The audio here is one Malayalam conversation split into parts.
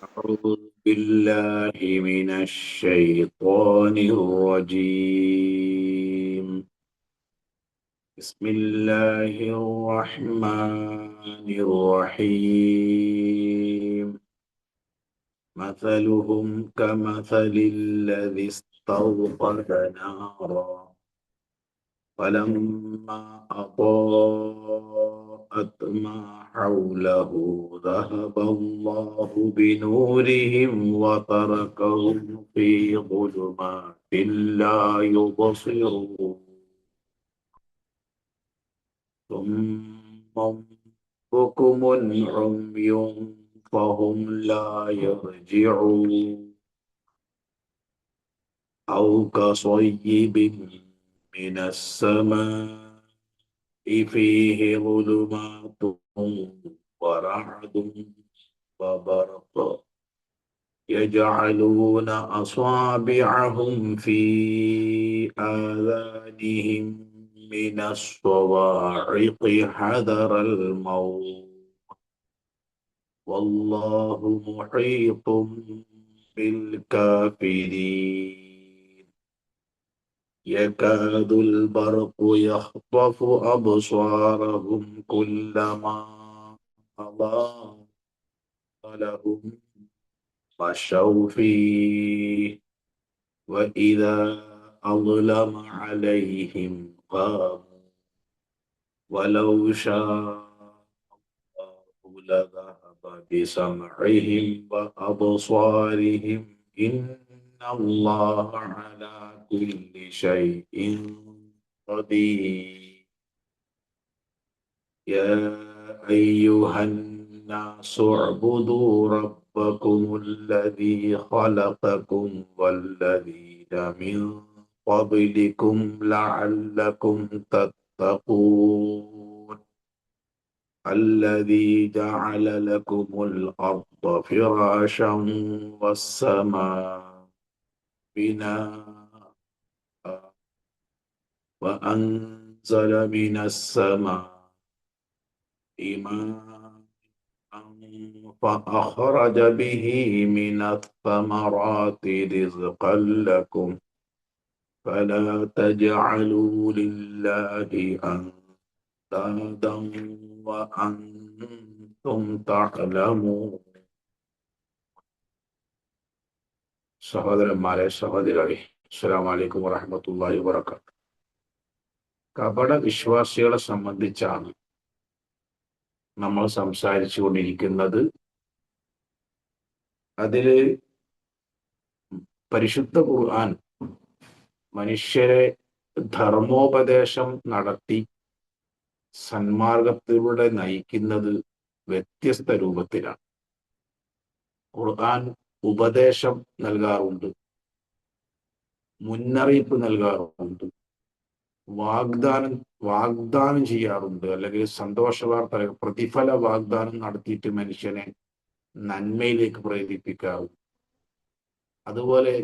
أعوذ بالله من الشيطان الرجيم. بسم الله الرحمن الرحيم. مثلهم كمثل الذي استوقد نارا فلما أضاءت ما حوله ذهب الله بنورهم وتركهم في ظلمات لا يبصرون. ثم بكم عمي فهم لا يرجعون أو كصيب من السماء فيه ظلمات ورعد وبرق يجعلون أصابعهم في آذانهم من الصواعق حذر الموت والله محيط بالكافرين. يكاد البرق يخطف أبصارهم كلما أضاء لهم مشوا فيه وإذا أظلم عليهم قاموا ولو شاء الله لذهب بسمعهم وأبصارهم إن الله على كل شيء قدير. يا أيها الناس اعبدوا ربكم الذي خلقكم والذين من قبلكم لعلكم تتقون. الذي جعل لكم الأرض فراشا والسماء بناء وأنزل من السماء ماء فأخرج به من الثمرات رزقا لكم فلا تجعلوا لله أندادا وأنتم تعلمون. സഹോദരന്മാരെ സഹോദരരെ, അസ്സലാമു അലൈക്കും വറഹ്മത്തുള്ളാഹി വബറകാതുഹു. കപട വിശ്വാസികളെ സംബന്ധിച്ചാണ് നമ്മൾ സംസാരിച്ചു കൊണ്ടിരിക്കുന്നത്. അതില് പരിശുദ്ധ ഖുർആൻ മനുഷ്യരെ ധർമ്മോപദേശം നടത്തി സന്മാർഗത്തിലൂടെ നയിക്കുന്നത് വ്യത്യസ്ത രൂപത്തിലാണ്. ഖുർആൻ ഉപദേശം നൽകാറുണ്ട്, മുന്നറിയിപ്പ് നൽകാറുണ്ട്, വാഗ്ദാനം ചെയ്യാറുണ്ട്, അല്ലെങ്കിൽ സന്തോഷ വാർത്ത, പ്രതിഫല വാഗ്ദാനം നടത്തിയിട്ട് മനുഷ്യനെ നന്മയിലേക്ക് പ്രേരിപ്പിക്കാറുണ്ട്. അതുപോലെ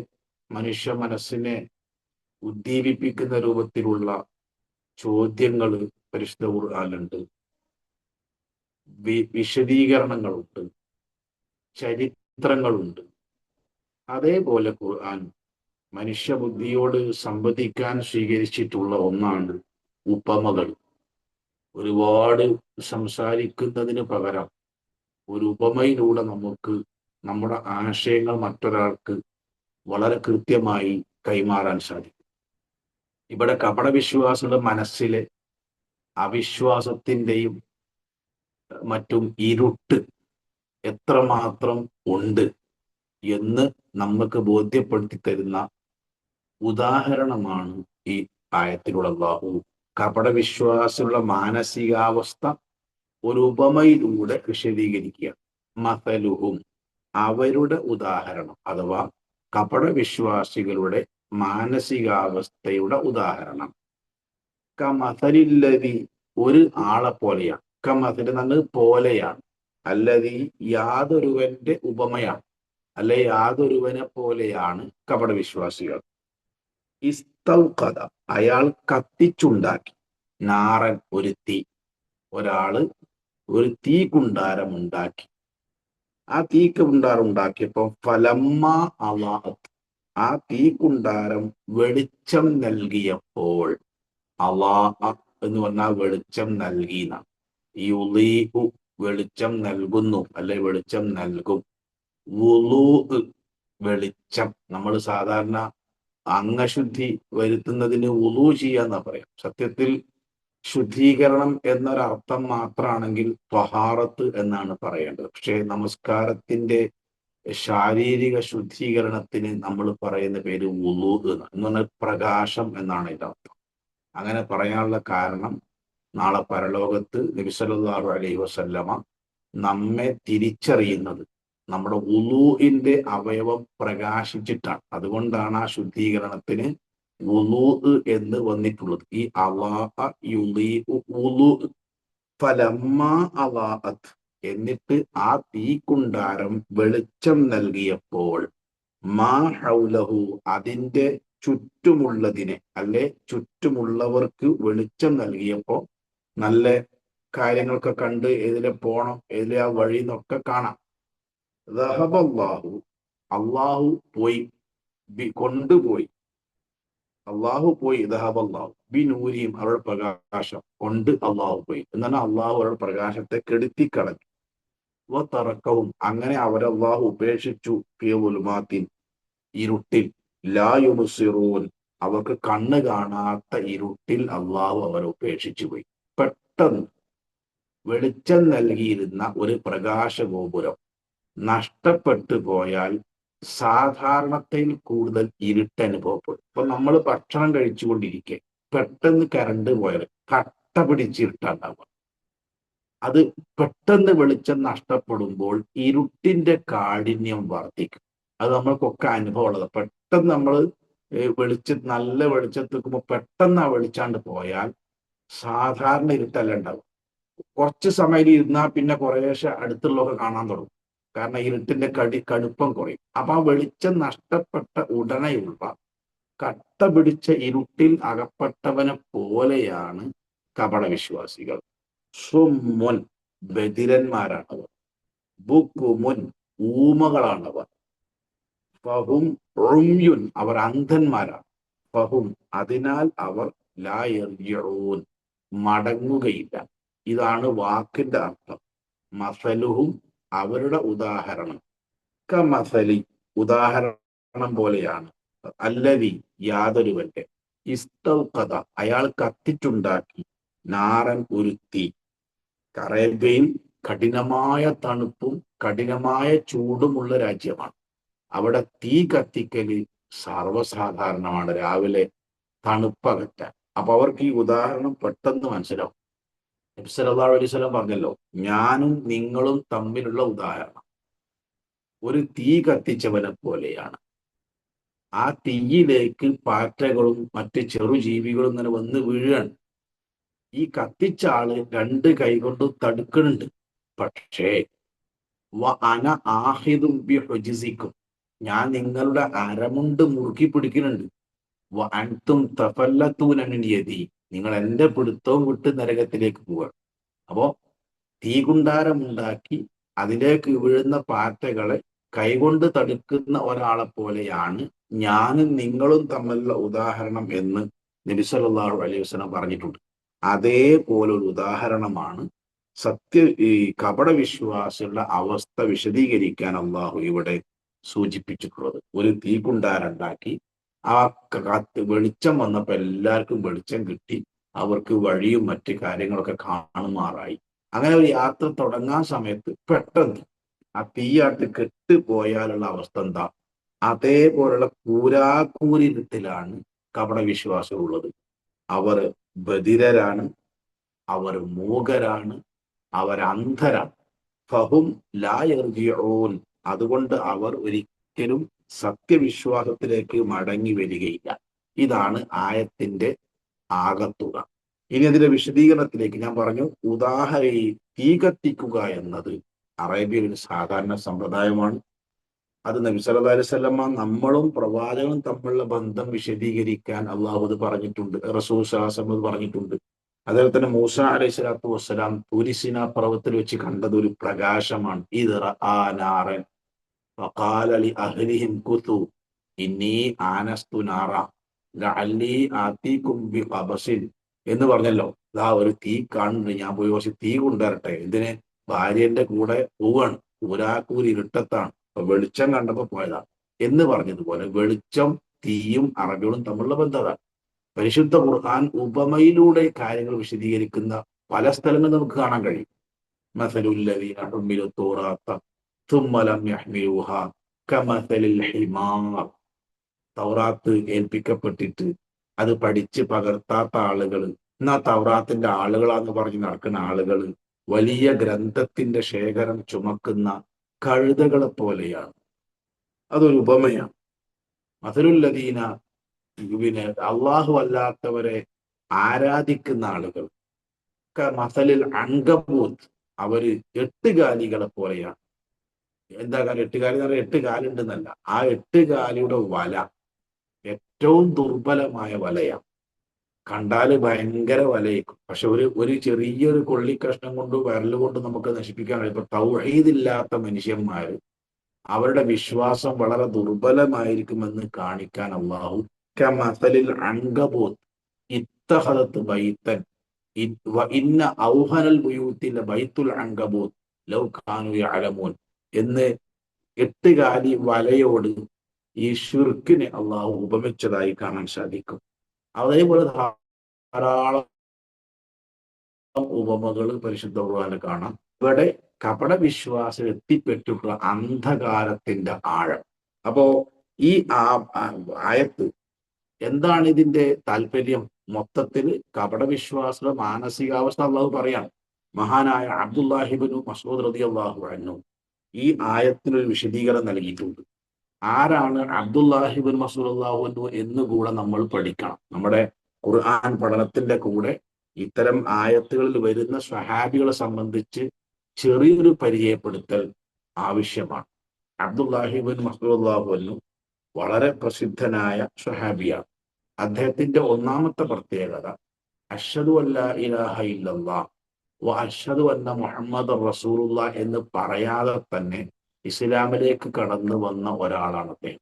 മനുഷ്യ മനസ്സിനെ ഉദ്ദീപിപ്പിക്കുന്ന രൂപത്തിലുള്ള ചോദ്യങ്ങൾ പരിശുദ്ധ ഖുർആനിലുണ്ട്, വിശദീകരണങ്ങളുണ്ട്, ചരിത്രങ്ങളുണ്ട്. അതേപോലെ ഖുർആൻ മനുഷ്യബുദ്ധിയോട് സംവദിക്കാൻ സ്വീകരിച്ചിട്ടുള്ള ഒന്നാണ് ഉപമകൾ. ഒരുപാട് സംസാരിക്കുന്നതിന് പകരം ഒരു ഉപമയിലൂടെ നമുക്ക് നമ്മുടെ ആശയങ്ങൾ മറ്റൊരാൾക്ക് വളരെ കൃത്യമായി കൈമാറാൻ സാധിക്കും. ഇവിടെ കപടവിശ്വാസികളുടെ മനസ്സിലെ അവിശ്വാസത്തിൻ്റെയും മറ്റും ഇരുട്ട് എത്രമാത്രം ഉണ്ട് എന്ന് നമുക്ക് ബോധ്യപ്പെടുത്തി തരുന്ന ഉദാഹരണമാണ് ഈ ആയത്തിലുള്ള അല്ലാഹു കപടവിശ്വാസികളുടെ മാനസികാവസ്ഥ ഒരു ഉപമയിലൂടെ വിശദീകരിക്കുക. മസലുഹും, അവരുടെ ഉദാഹരണം, അഥവാ കപടവിശ്വാസികളുടെ മാനസികാവസ്ഥയുടെ ഉദാഹരണം. കമസലില്ലതി, ഒരു ആളെ പോലെയാണ്. കമസൽ എന്നത് പോലെയാണ്, അല്ലതി യാതൊരുവന്റെ ഉപമയാണ്, അല്ലെ യാതൊരുവനെ പോലെയാണ് കപടവിശ്വാസികൾ. ഇസ്തൗഖദ, അയാൾ കത്തിച്ചുണ്ടാക്കി, നാറൻ, ഒരു തീ, ഒരാള് ഒരു തീ കുണ്ടാരം ഉണ്ടാക്കി. ആ തീക്കുണ്ടാരം ഉണ്ടാക്കിയപ്പോ ഫലമ്മ അളാഅത്ത്, ആ തീക്കുണ്ടാരം വെളിച്ചം നൽകിയപ്പോൾ, അളാ എന്ന് പറഞ്ഞാൽ വെളിച്ചം നൽകി എന്നാണ്. യുളീഉ വെളിച്ചം നൽകുന്നു, അല്ലെ വെളിച്ചം നൽകും. വുളൂ വെളിച്ചം, നമ്മൾ സാധാരണ അംഗശുദ്ധി വരുത്തുന്നതിന് വുളൂ ചെയ്യാന്നാ പറയാം. സത്യത്തിൽ ശുദ്ധീകരണം എന്നൊരർത്ഥം മാത്രമാണെങ്കിൽ ത്വഹാറത്ത് എന്നാണ് പറയേണ്ടത്. പക്ഷേ നമസ്കാരത്തിന്റെ ശാരീരിക ശുദ്ധീകരണത്തിന് നമ്മൾ പറയുന്ന പേര് വുളൂ എന്ന് പറഞ്ഞാൽ പ്രകാശം എന്നാണ് ഇതിന്റെ അർത്ഥം. അങ്ങനെ പറയാനുള്ള കാരണം, നാളെ പരലോകത്ത് നബി സല്ലല്ലാഹു അലൈഹി വസല്ലമ നമ്മെ തിരിച്ചറിയുന്നത് നമ്മുടെ വുളൂഇന്റെ അവയവം പ്രകാശിച്ചിട്ടാണ്. അതുകൊണ്ടാണ് ആ ശുദ്ധീകരണത്തിന് വുളൂ എന്ന് വന്നിട്ടുള്ളത്. ഈ അളാഅ യുളീഉ വുളൂ. ഫലമ്മ അളാഅത്ത്, എന്നിട്ട് ആ തീക്കുണ്ടാരം വെളിച്ചം നൽകിയപ്പോൾ, മാ ഹൗലഹു അതിന്റെ ചുറ്റുമുള്ളതിനെ, അല്ലെ ചുറ്റുമുള്ളവർക്ക് വെളിച്ചം നൽകിയപ്പോ നല്ല കാര്യങ്ങളൊക്കെ കണ്ട് ഏതിലെ പോണം, ഏതിലെ ആ വഴി എന്നൊക്കെ കാണാം. ദഹബല്ലാഹു, അള്ളാഹു പോയി, കൊണ്ടുപോയി, അള്ളാഹു പോയി. ദഹബല്ലാഹു ബിനൂരിയും, അവരുടെ പ്രകാശം കൊണ്ട് അള്ളാഹു പോയി എന്നാണ്. അള്ളാഹു അവരുടെ പ്രകാശത്തെ കെടുത്തിക്കളഞ്ഞു. തറക്കവും, അങ്ങനെ അവരെ അള്ളാഹു ഉപേക്ഷിച്ചു. ഫീ ളുൽമാത്തിൻ, ഇരുട്ടിൽ, ലാ യുബ്സിറൂൻ, അവർക്ക് കണ്ണ് കാണാത്ത ഇരുട്ടിൽ അള്ളാഹു അവരെ ഉപേക്ഷിച്ചു പോയി. പെട്ടെന്ന് വെളിച്ചം നൽകിയിരുന്ന ഒരു പ്രകാശഗോപുരം നഷ്ടപ്പെട്ടു പോയാൽ സാധാരണത്തിൽ കൂടുതൽ ഇരുട്ട് അനുഭവപ്പെടും. ഇപ്പൊ നമ്മൾ ഭക്ഷണം കഴിച്ചുകൊണ്ടിരിക്കെ പെട്ടെന്ന് കറണ്ട് പോയാൽ കട്ട പിടിച്ചിരുട്ടുണ്ടാവുക. അത് പെട്ടെന്ന് വെളിച്ചം നഷ്ടപ്പെടുമ്പോൾ ഇരുട്ടിന്റെ കാഠിന്യം വർദ്ധിക്കും. അത് നമ്മൾക്കൊക്കെ അനുഭവമുള്ളത്. പെട്ടെന്ന് നമ്മൾ നല്ല വെളിച്ചത്ത് നിൽക്കുമ്പോൾ പെട്ടെന്ന് ആ വെളിച്ചാണ്ട് പോയാൽ സാധാരണ ഇരുട്ടല്ല ഉണ്ടാവും. കുറച്ച് സമയം ഇരുന്നാൽ പിന്നെ കുറേശ്ശെ അടുത്തുള്ളതൊക്കെ കാണാൻ തുടങ്ങും. കാരണം ഇരുട്ടിന്റെ കടുപ്പം കുറയും. അപ്പൊ ആ വെളിച്ചം നഷ്ടപ്പെട്ട ഉടനെയുള്ള കട്ട പിടിച്ച ഇരുട്ടിൽ അകപ്പെട്ടവനെ പോലെയാണ് കപടവിശ്വാസികൾ. സുമ്മുൻ, ബധിരന്മാരാണവർ. ബുക്കുമുൻ, ഊമകളാണവർ. ഫഹും ഉമ്യുൻ, അവർ അന്ധന്മാരാണ്. ഫഹും, അതിനാൽ അവർ ലാ യർജിഊൻ, മടങ്ങുകയില്ല. ഇതാണ് വാക്കിന്റെ അർത്ഥം. മസലുഹും, അവരുടെ ഉദാഹരണം, കമസലി, ഉദാഹരണം പോലെയാണ്, അല്ലതി, യാതൊരുവന്റെ, ഇസ്തൗഖദ, അയാൾ കത്തിച്ചുണ്ടാക്കി, നാറൻ, ഒരു തീ. അറേബ്യയിൽ കഠിനമായ തണുപ്പും കഠിനമായ ചൂടുമുള്ള രാജ്യമാണ്. അവിടെ തീ കത്തിക്കല് സർവ്വസാധാരണമാണ്, രാവിലെ തണുപ്പകറ്റാൻ. അപ്പൊ അവർക്ക് ഈ ഉദാഹരണം പെട്ടെന്ന് മനസ്സിലാവും. നബി സല്ലല്ലാഹു അലൈഹി വസല്ലം പറഞ്ഞല്ലോ, ഞാനും നിങ്ങളും തമ്മിലുള്ള ഉദാഹരണം ഒരു തീ കത്തിച്ചവനെ പോലെയാണ്. ആ തീയിലേക്ക് പാറ്റകളും മറ്റ് ചെറുജീവികളും ഇങ്ങനെ വന്ന് വീഴാണ്. ഈ കത്തിച്ച ആള് രണ്ട് കൈകൊണ്ട് തടുക്കുന്നുണ്ട്. പക്ഷേ അന ആഹിദും ബി ഹുജ്സിക്കും, ഞാൻ നിങ്ങളുടെ അരമുണ്ട് മുറുക്കി പിടിക്കുന്നുണ്ട്. അൻതും തഫല്ലത്തൂന മിൻ യദി, നിങ്ങൾ എന്റെ പിടുത്തവും വിട്ട് നരകത്തിലേക്ക് പോവുകയാണ്. അപ്പോ തീകുണ്ടാരമുണ്ടാക്കി അതിലേക്ക് വീഴുന്ന പാറ്റകളെ കൈകൊണ്ട് തടുക്കുന്ന ഒരാളെ പോലെയാണ് ഞാനും നിങ്ങളും തമ്മിലുള്ള ഉദാഹരണം എന്ന് നബി സല്ലല്ലാഹു അലൈഹി വസല്ലം പറഞ്ഞിട്ടുണ്ട്. അതേപോലൊരു ഉദാഹരണമാണ് ഈ കപടവിശ്വാസികളുടെ അവസ്ഥ വിശദീകരിക്കാൻ അള്ളാഹു ഇവിടെ സൂചിപ്പിച്ചിട്ടുള്ളത്. ഒരു തീകുണ്ടാരുണ്ടാക്കി ആ വെളിച്ചം വന്നപ്പോൾ എല്ലാവർക്കും വെളിച്ചം കിട്ടി, അവർക്ക് വഴിയും മറ്റു കാര്യങ്ങളൊക്കെ കാണുമാറായി. അങ്ങനെ ഒരു യാത്ര തുടങ്ങാൻ സമയത്ത് പെട്ടെന്ന് ആ തീയാട്ട് കെട്ടുപോയാലുള്ള അവസ്ഥ എന്താ? അതേപോലുള്ള കൂരാക്കൂരിരുട്ടിലാണ് കപടവിശ്വാസികളുള്ളത്. അവർ ബധിരരാണ്, അവർ മൂകരാണ്, അവർ അന്ധരാണ്. ഫഹും ലാ യർജിഊൻ, അതുകൊണ്ട് അവർ ഒരിക്കലും സത്യവിശ്വാസത്തിലേക്ക് മടങ്ങി വരികയില്ല. ഇതാണ് ആയത്തിന്റെ ആകത്തുക. ഇനി അതിന്റെ വിശദീകരണത്തിലേക്ക് ഞാൻ പറഞ്ഞു. തീ കത്തിക്കുക എന്നത് അറേബ്യയിൽ ഒരു സാധാരണ സമ്പ്രദായമാണ്. അത് നബി സല്ലല്ലാഹു അലൈഹി വസല്ലമ നമ്മളും പ്രവാചകനും തമ്മിലുള്ള ബന്ധം വിശദീകരിക്കാൻ അള്ളാഹു അത് പറഞ്ഞിട്ടുണ്ട്, റസൂൽ സ്വല്ലല്ലാഹു അലൈഹി വസല്ലം പറഞ്ഞിട്ടുണ്ട്. അതുപോലെ തന്നെ മൂസ അലൈഹി സ്വലാത്തു വസ്സലാം തുരിസിന പർവ്വതത്തിൽ വെച്ച് കണ്ടത് ഒരു പ്രകാശമാണ്. ഇത് റആ നാറൻ ഫഖാല ലി അഹ്ലിഹിം കുതു ഇന്നി ആനസ്തു നാറ ലഅല്ലി ആതീകും ബിഖബസിൻ എന്ന് പറഞ്ഞല്ലോ. ദാ ഒരു തീ കാണുന്നുണ്ട്, ഞാൻ പോയി കുറച്ച് തീ കൊണ്ടുവരട്ടെ. എന്തിന്? ഭാര്യന്റെ കൂടെ പോവാണ്, ഊരാക്കൂരി ഇരുട്ടത്താണ്, അപ്പൊ വെളിച്ചം കണ്ടപ്പോ പോയതാ എന്ന് പറഞ്ഞതുപോലെ വെളിച്ചം തീയും അറബികളും തമ്മിലുള്ള ബന്ധത പരിശുദ്ധ ഖുർആൻ ഉപമയിലൂടെ കാര്യങ്ങൾ വിശദീകരിക്കുന്ന പല സ്ഥലങ്ങളും നമുക്ക് കാണാൻ കഴിയും. മസലുല്ലദീന ഹുമ്മിലു തൗറാത്ത ثم لم يحملوها كمثل الحمار. തൗറാത്ത് ഏൽപ്പിക്കപ്പെട്ടിട്ട് അത് പഠിച്ച് പകർത്താത്ത ആളുകൾ, എന്നാ തൗറാത്തിന്റെ ആളുകളാന്ന് പറഞ്ഞ് നടക്കുന്ന ആളുകൾ വലിയ ഗ്രന്ഥത്തിന്റെ ശേഖരം ചുമക്കുന്ന കഴുതകളെ പോലെയാണ്. അതൊരു ഉപമയാണ്. മസലുല്ലദീന, പിന്നെ അള്ളാഹു അല്ലാത്തവരെ ആരാധിക്കുന്ന ആളുകൾ, മസലിൽ അൻകബൂത്ത്, അവര് എട്ടുകാലികളെ പോലെയാണ്. എന്താ കാലം? എട്ടുകാലി എന്ന് പറഞ്ഞാൽ 8 കാലുണ്ടെന്നല്ല, ആ 8 കാലിയുടെ വല ഏറ്റവും ദുർബലമായ വലയാണ്. കണ്ടാല് ഭയങ്കര വലയേക്കും, പക്ഷെ ഒരു ചെറിയൊരു കൊള്ളിക്കഷ്ണം കൊണ്ട് വിരൽ കൊണ്ട് നമുക്ക് നശിപ്പിക്കാൻ കഴിയും. ഇപ്പൊ തൗഹീദില്ലാത്ത മനുഷ്യന്മാര് അവരുടെ വിശ്വാസം വളരെ ദുർബലമായിരിക്കുമെന്ന് കാണിക്കാൻ അള്ളാഹു കമസലിൽ അൻകബൂത്ത് ഇത്തഖദത് ബൈത്തൻ ഇന്ന ഔഹനൽ ബുയൂത്തിൽ ബൈത്തുൽ അൻകബൂത്ത് ലൗ കാനൂ യഅലമൂൻ എന്ന് 8 കാലി വലയോട് ഈ ഷിർക്കിനെ അള്ളാഹു ഉപമിച്ചതായി കാണാൻ സാധിക്കും. അതേപോലെ ധാരാളം ഉപമകൾ പരിശുദ്ധ ഖുർആനിൽ കാണാം. ഇവിടെ കപട വിശ്വാസം എത്തിപ്പെട്ടിട്ടുള്ള അന്ധകാരത്തിന്റെ ആഴം. അപ്പോ ഈ ആയത്ത് എന്താണ് ഇതിന്റെ താല്പര്യം? മൊത്തത്തിൽ കപട വിശ്വാസിയുടെ മാനസികാവസ്ഥ അള്ളാഹു പറയാണ്. മഹാനായ അബ്ദുല്ലാഹിബ്നു മസ്ഊദ് റളിയല്ലാഹു അൻഹു ഈ ആയത്തിനൊരു വിശദീകരണം നൽകിയിട്ടുണ്ട്. ആരാണ് അബ്ദുല്ലാഹിബ്നു മസ്ഊദ് റളിയല്ലാഹു അൻഹു എന്ന് കൂടെ നമ്മൾ പഠിക്കണം. നമ്മുടെ ഖുർആൻ പഠനത്തിന്റെ കൂടെ ഇത്തരം ആയത്തുകളിൽ വരുന്ന സ്വഹാബികളെ സംബന്ധിച്ച് ചെറിയൊരു പരിചയപ്പെടുത്തൽ ആവശ്യമാണ്. അബ്ദുല്ലാഹിബ്നു മസ്ഊദ് റളിയല്ലാഹു അൻഹു വളരെ പ്രസിദ്ധനായ സ്വഹാബിയാണ്. അദ്ദേഹത്തിന്റെ ഒന്നാമത്തെ പ്രത്യേകത അഷ്ഹദു അല്ലാ ഇലാഹ ഇല്ലല്ലാഹ് വ അഷ്ഹദു അന്ന മുഹമ്മദ് റസൂലുള്ളാഹ് എന്ന് പറയാതെ തന്നെ ഇസ്ലാമിലേക്ക് കടന്നു വന്ന ഒരാളാണ് അദ്ദേഹം.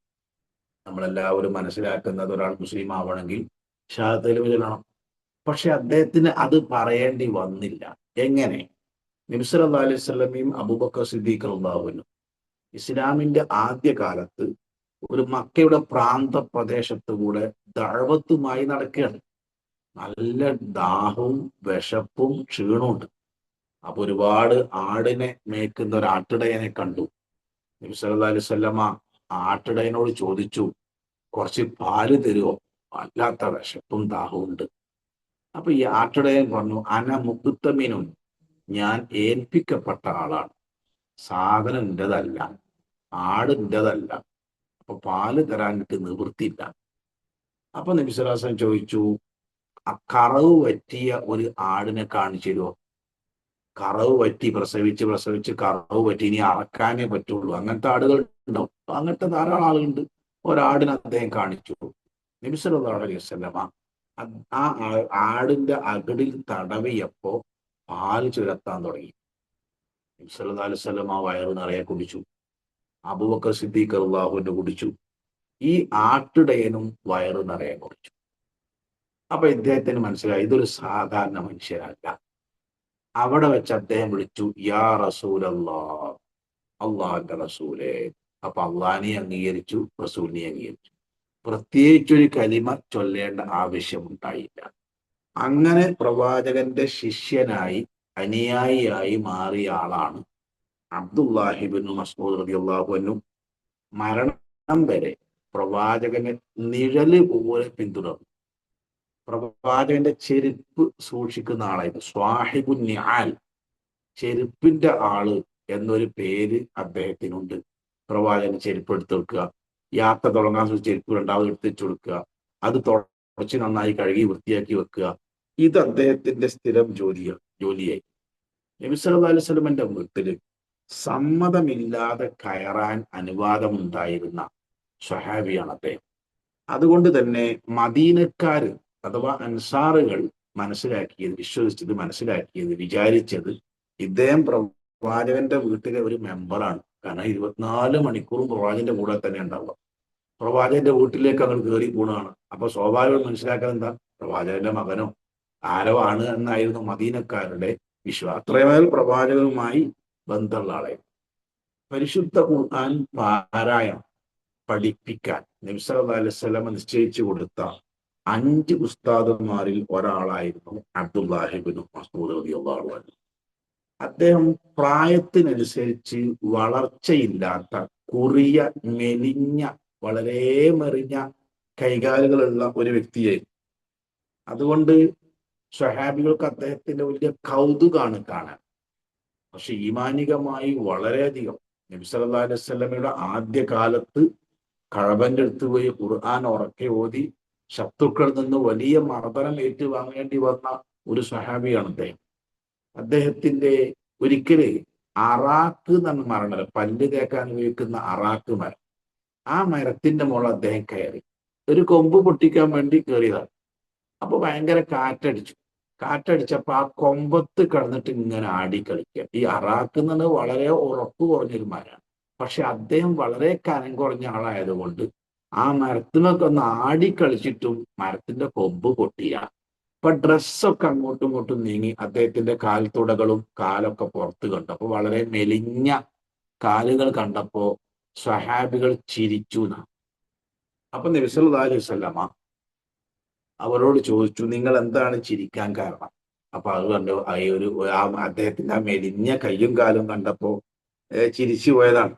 നമ്മളെല്ലാവരും മനസ്സിലാക്കുന്നത് ഒരാൾ മുസ്ലിം ആവണമെങ്കിൽ ഷഹാദത്തുൽ ചൊല്ലണം. പക്ഷെ അദ്ദേഹത്തിന് അത് പറയേണ്ടി വന്നില്ല. എങ്ങനെ? നബി സല്ലല്ലാഹു അലൈഹി വസല്ലമയും അബൂബക്കർ സിദ്ദീഖ് റളിയല്ലാഹു അൻഹു ഇസ്ലാമിന്റെ ആദ്യ കാലത്ത് ഒരു മക്കയുടെ പ്രാന്ത പ്രദേശത്ത് കൂടെ ദഅവത്തുമായി നടക്കുകയാണ്. നല്ല ദാഹവും വിശപ്പും ക്ഷീണമുണ്ട്. അപ്പൊ ഒരുപാട് ആടിനെ മേയ്ക്കുന്ന ഒരു ആട്ടിടയനെ കണ്ടു. നബി സല്ലല്ലാഹു അലൈഹി വസല്ലമ ആട്ടിടയനോട് ചോദിച്ചു, കുറച്ച് പാല് തരുമോ? വല്ലാത്ത വിശപ്പും ദാഹവും ഉണ്ട്. അപ്പൊ ഈ ആട്ടിടയൻ പറഞ്ഞു, അന മുഖത്തമീനും, ഞാൻ ഏൽപ്പിക്കപ്പെട്ട ആളാണ്, സാധനം എന്റേതല്ല, ആട് എന്റേതല്ല, അപ്പൊ പാല് തരാൻ എനിക്ക് നിവൃത്തിയില്ല. അപ്പൊ നബി സല്ലല്ലാഹു അലൈഹി വസല്ലം ചോദിച്ചു, കറവ് പറ്റിയ ഒരു ആടിനെ കാണിച്ചു തരുമോ? കറവ് പറ്റി പ്രസവിച്ച് കറവ് പറ്റി ഇനി അറക്കാനേ പറ്റുള്ളൂ, അങ്ങനത്തെ ആടുകൾ ഉണ്ടാവും. അങ്ങനത്തെ ധാരാളം ആളുകളുണ്ട്. ഒരാടിനെ അദ്ദേഹം കാണിച്ചു. നബി സല്ലല്ലാഹു അലൈഹി വസല്ലമ ആ ആടിന്റെ അകിടിൽ തടവിയപ്പോ പാല് ചുരത്താൻ തുടങ്ങി. നബി സല്ലല്ലാഹു അലൈഹി വസല്ലമ വയറ് നിറയെ കുടിച്ചു. അബൂബക്കർ സിദ്ദീഖ് റളിയല്ലാഹു അൻഹു കുടിച്ചു. ഈ ആട്ടിടയനും വയറ് നിറയെ കുടിച്ചു. അപ്പൊ ഇദ്ദേഹത്തിന് മനസ്സിലായി ഇതൊരു സാധാരണ മനുഷ്യരല്ല. അവിടെ വെച്ച് അദ്ദേഹം വിളിച്ചു, യാ റസൂലല്ലാഹ്, അള്ളാഹുവിന്റെ റസൂലേ. അപ്പൊ അള്ളാഹിനെ അംഗീകരിച്ചു, റസൂലിനെ അംഗീകരിച്ചു. പ്രത്യേകിച്ചൊരു കലിമ ചൊല്ലേണ്ട ആവശ്യമുണ്ടായില്ല. അങ്ങനെ പ്രവാചകന്റെ ശിഷ്യനായി അനുയായിയായി മാറിയ ആളാണ് അബ്ദുല്ലാഹിബ്നു മസ്ഊദ് റളിയല്ലാഹു അൻഹു. മരണം വരെ പ്രവാചകനെ നിഴല് പോലെ പിന്തുടർന്നു. പ്രവാചകന്റെ ചെരുപ്പ് സൂക്ഷിക്കുന്ന ആളായിരുന്നു. സ്വാഹിബുൻ നിആൽ, ചെരുപ്പിന്റെ ആള് എന്നൊരു പേര് അദ്ദേഹത്തിനുണ്ട്. പ്രവാചകൻ ചെരുപ്പ് എടുത്ത് വെക്കുക, യാത്ര തുടങ്ങാൻ ചെരുപ്പ് രണ്ടാമത് എടുത്ത് വെച്ച് കൊടുക്കുക, അത് തുടച്ച് നന്നായി കഴുകി വൃത്തിയാക്കി വെക്കുക. ഇത് അദ്ദേഹത്തിന്റെ സ്ഥിരം ജോലിയായി. നബി സല്ലല്ലാഹു അലൈഹി വസല്ലമയുടെ വീട്ടില് സമ്മതമില്ലാതെ കയറാൻ അനുവാദമുണ്ടായിരുന്ന സ്വഹാബിയാണ് അദ്ദേഹം. അതുകൊണ്ട് തന്നെ മദീനക്കാര് അഥവാ അൻസാറുകൾ മനസ്സിലാക്കിയത്, വിശ്വസിച്ചത്, മനസ്സിലാക്കിയത്, വിചാരിച്ചത് ഇദ്ദേഹം പ്രവാചകന്റെ വീട്ടിലെ ഒരു മെമ്പറാണ്. കാരണം 24 മണിക്കൂറും പ്രവാചകന്റെ കൂടെ തന്നെ ഉണ്ടാവുക. പ്രവാചകന്റെ വീട്ടിലേക്ക് അങ്ങ് കയറി പോണാണ്. അപ്പൊ സ്വാഭാവികം മനസ്സിലാക്കാൻ എന്താ, പ്രവാചകന്റെ മകനോ ആരോ ആണ് എന്നായിരുന്നു മദീനക്കാരുടെ വിശ്വാസം. അത്രമേൽ പ്രവാചകനുമായി ബന്ധമുള്ള ആളെ. പരിശുദ്ധ ഖുർആൻ പാരായണം പഠിപ്പിക്കാൻ നബി സല്ലല്ലാഹു അലൈഹി വസല്ലം നിശ്ചയിച്ചു കൊടുത്ത 5 ഉസ്താദുമാരിൽ ഒരാളായിരുന്നു അബ്ദുല്ലാഹി ഇബ്നു മസ്ഊദ് റളിയല്ലാഹു അൻഹു. അദ്ദേഹം പ്രായത്തിനനുസരിച്ച് വളർച്ചയില്ലാത്ത, കുറിയ, മെലിഞ്ഞ, വളരെ മെറിഞ്ഞ കൈകാലുകളുള്ള ഒരു വ്യക്തിയായിരുന്നു. അതുകൊണ്ട് സ്വഹാബികൾക്ക് അദ്ദേഹത്തിന്റെ വലിയ കൗതുകാണ് കാണാൻ. പക്ഷെ ഈമാനികമായി വളരെയധികം നബി സല്ലല്ലാഹു അലൈഹി വസല്ലമയുടെ ആദ്യ കാലത്ത് കഅബന്റെ അടുത്ത് പോയി ഖുർആൻ ഉറക്കെ ഓതി ശത്രുക്കളിൽ നിന്ന് വലിയ മർദ്ദനം ഏറ്റുവാങ്ങേണ്ടി വന്ന ഒരു സ്വഹാബിയാണ് അദ്ദേഹം. അദ്ദേഹത്തിന്റെ ഒരിക്കല് അറാക്ക് എന്ന മരണം, പല്ല് തേക്കാൻ ഉപയോഗിക്കുന്ന അറാക്ക് മരം, ആ മരത്തിന്റെ മുകളിൽ അദ്ദേഹം കയറി ഒരു കൊമ്പ് പൊട്ടിക്കാൻ വേണ്ടി കയറിയതാണ്. അപ്പൊ ഭയങ്കര കാറ്റടിച്ചു. കാറ്റടിച്ചപ്പോ ആ കൊമ്പത്ത് കിടന്നിട്ട് ഇങ്ങനെ ആടിക്കളിക്കുക. ഈ അറാക്ക് എന്നത് വളരെ ഉറപ്പ് കുറഞ്ഞൊരു മരമാണ്. പക്ഷെ അദ്ദേഹം വളരെ കനം കുറഞ്ഞ ആളായതുകൊണ്ട് ആ മരത്തിനൊക്കെ ഒന്ന് ആടിക്കളിച്ചിട്ടും മരത്തിന്റെ കൊമ്പ് പൊട്ടിയ. അപ്പൊ ഡ്രസ്സൊക്കെ അങ്ങോട്ടും ഇങ്ങോട്ടും നീങ്ങി അദ്ദേഹത്തിന്റെ കാൽത്തുടകളും കാലൊക്കെ പുറത്ത് കണ്ടു. അപ്പൊ വളരെ മെലിഞ്ഞ കാലുകൾ കണ്ടപ്പോ സ്വഹാബികൾ ചിരിച്ചു എന്നാണ്. അപ്പൊ നബി സല്ലല്ലാഹു അലൈഹി വസല്ലമ അവരോട് ചോദിച്ചു, നിങ്ങൾ എന്താണ് ചിരിക്കാൻ കാരണം? അപ്പൊ അത് കണ്ടു അദ്ദേഹത്തിന്റെ ആ മെലിഞ്ഞ കയ്യും കാലും കണ്ടപ്പോ ചിരിച്ചു പോയതാണ്.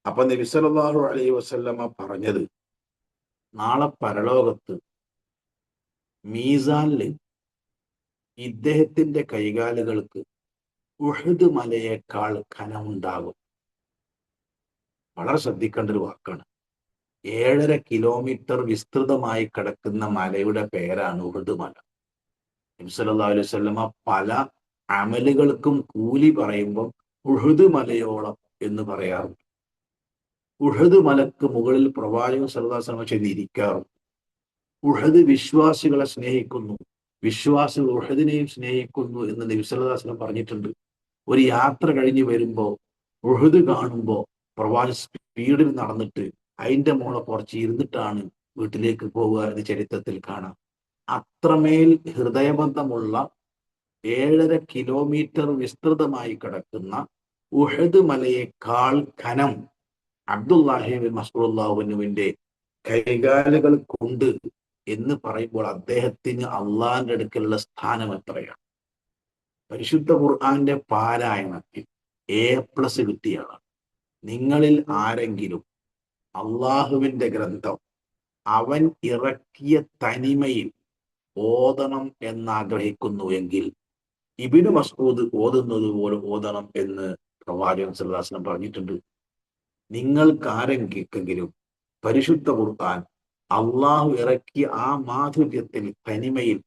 അപ്പൊ നബി സല്ലല്ലാഹു അലൈഹി വസല്ലമ പറഞ്ഞത്, നാളെ പരലോകത്ത് മീസാനില് ഇദ്ദേഹത്തിന്റെ കൈകാലുകൾക്ക് ഉഹദ് മലയേക്കാൾ കനമുണ്ടാകും. വളരെ ശ്രദ്ധിക്കേണ്ട ഒരു വാക്കാണ്. 7.5 കിലോമീറ്റർ വിസ്തൃതമായി കിടക്കുന്ന മലയുടെ പേരാണ് ഉഹദ് മല. നബി സല്ലല്ലാഹു അലൈഹി വസല്ലമ പല അമലുകൾക്കും കൂലി പറയുമ്പോൾ ഉഹദ് മലയോളം എന്ന് പറയാറുണ്ട്. ഉഹദ് മലക്ക് മുകളിൽ പ്രവാചകൻ സല്ലല്ലാഹു അലൈഹി വസല്ലമ ചെന്നിരിക്കാറുണ്ട്. ഉഹദ് വിശ്വാസികളെ സ്നേഹിക്കുന്നു, വിശ്വാസികൾ ഉഹദിനെയും സ്നേഹിക്കുന്നു എന്ന് നബി സല്ലല്ലാഹു അലൈഹി വസല്ലം പറഞ്ഞിട്ടുണ്ട്. ഒരു യാത്ര കഴിഞ്ഞ് വരുമ്പോ ഉഹദ് കാണുമ്പോ പ്രവാചകൻ സ്പീഡിൽ നടന്നിട്ട് അതിന്റെ മോളെ കുറച്ച് ഇരുന്നിട്ടാണ് വീട്ടിലേക്ക് പോവുക എന്ന് ചരിത്രത്തിൽ കാണാം. അത്രമേൽ ഹൃദയബന്ധമുള്ള 7.5 കിലോമീറ്റർ വിസ്തൃതമായി കിടക്കുന്ന ഉഹദ് മലയേക്കാൾ ഖനം അബ്ദുല്ലാഹി ബിൻ മസ്ഊദ് റളിയല്ലാഹു അൻഹുവിന്റെ കൈകാലുകൾ കൊണ്ട് എന്ന് പറയുമ്പോൾ അദ്ദേഹത്തിന് അള്ളാഹിന്റെ അടുക്കലുള്ള സ്ഥാനം എത്രയാണ്? പരിശുദ്ധ ഖുർആന്റെ പാരായണത്തിൽ A+ കിട്ടിയതാണ്. നിങ്ങളിൽ ആരെങ്കിലും അള്ളാഹുവിന്റെ ഗ്രന്ഥം അവൻ ഇറക്കിയ തനിമയിൽ ഓതണം എന്നാഗ്രഹിക്കുന്നു എങ്കിൽ ഇബ്നു മസ്ഊദ് ഓതുന്നത് പോലെ ഓതണം എന്ന് പ്രവാചകൻ സല്ലല്ലാഹു അലൈഹി വസല്ലം പറഞ്ഞിട്ടുണ്ട്. നിങ്ങൾക്കാരെങ്കിലും പരിശുദ്ധ ഖുർആൻ അള്ളാഹു ഇറക്കിയ ആ മാധുര്യത്തിൽ, തനിമയിൽ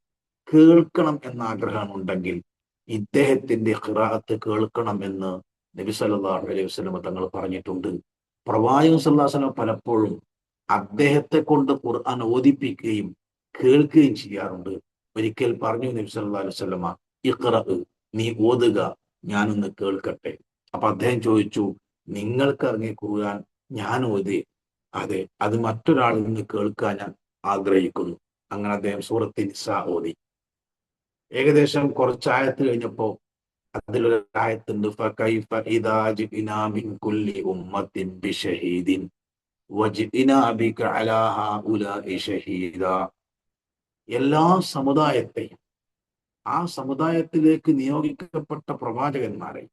കേൾക്കണം എന്ന ആഗ്രഹമുണ്ടെങ്കിൽ ഇദ്ദേഹത്തിന്റെ ഖിറാഅത്ത് കേൾക്കണം എന്ന് നബി സല്ലല്ലാഹു അലൈഹി വസല്ലം തങ്ങൾ പറഞ്ഞിട്ടുണ്ട്. പ്രവാചകൻ സല്ലല്ലാഹു അലൈഹി വസല്ലം പലപ്പോഴും അദ്ദേഹത്തെ കൊണ്ട് ഖുർആൻ ഓദിപ്പിക്കുകയും കേൾക്കുകയും ചെയ്യാറുണ്ട്. ഒരിക്കൽ പറഞ്ഞു നബി സല്ലല്ലാഹു അലൈഹി വസല്ലമ, ഇഖ്റ, നീ ഓതുക, ഞാനൊന്ന് കേൾക്കട്ടെ. അപ്പൊ അദ്ദേഹം ചോദിച്ചു, നിങ്ങൾക്ക് ഇറങ്ങിയ ഖുർആൻ ഞാൻ ഓതി? അതെ, അത് മറ്റൊരാളിൽ നിന്ന് കേൾക്കാൻ ഞാൻ ആഗ്രഹിക്കുന്നു. അങ്ങനെ അദ്ദേഹം സൂറത്തുൽ നിസാ ഓതി. ഏകദേശം കുറച്ച് ആയത്ത് കഴിഞ്ഞപ്പോ അതിലൊരു ആയത്തുണ്ട്, ഫകൈഫ ഇദാ ജിഇനാ മിൻ കുല്ലി ഉമ്മത്തിൻ ബിശഹീദിൻ വജിഇനാ ബിക അലാ ഹഉലാഇ ഷഹീദാ. എല്ലാ സമുദായത്തെയും, ആ സമുദായത്തിലേക്ക് നിയോഗിക്കപ്പെട്ട പ്രവാചകന്മാരെ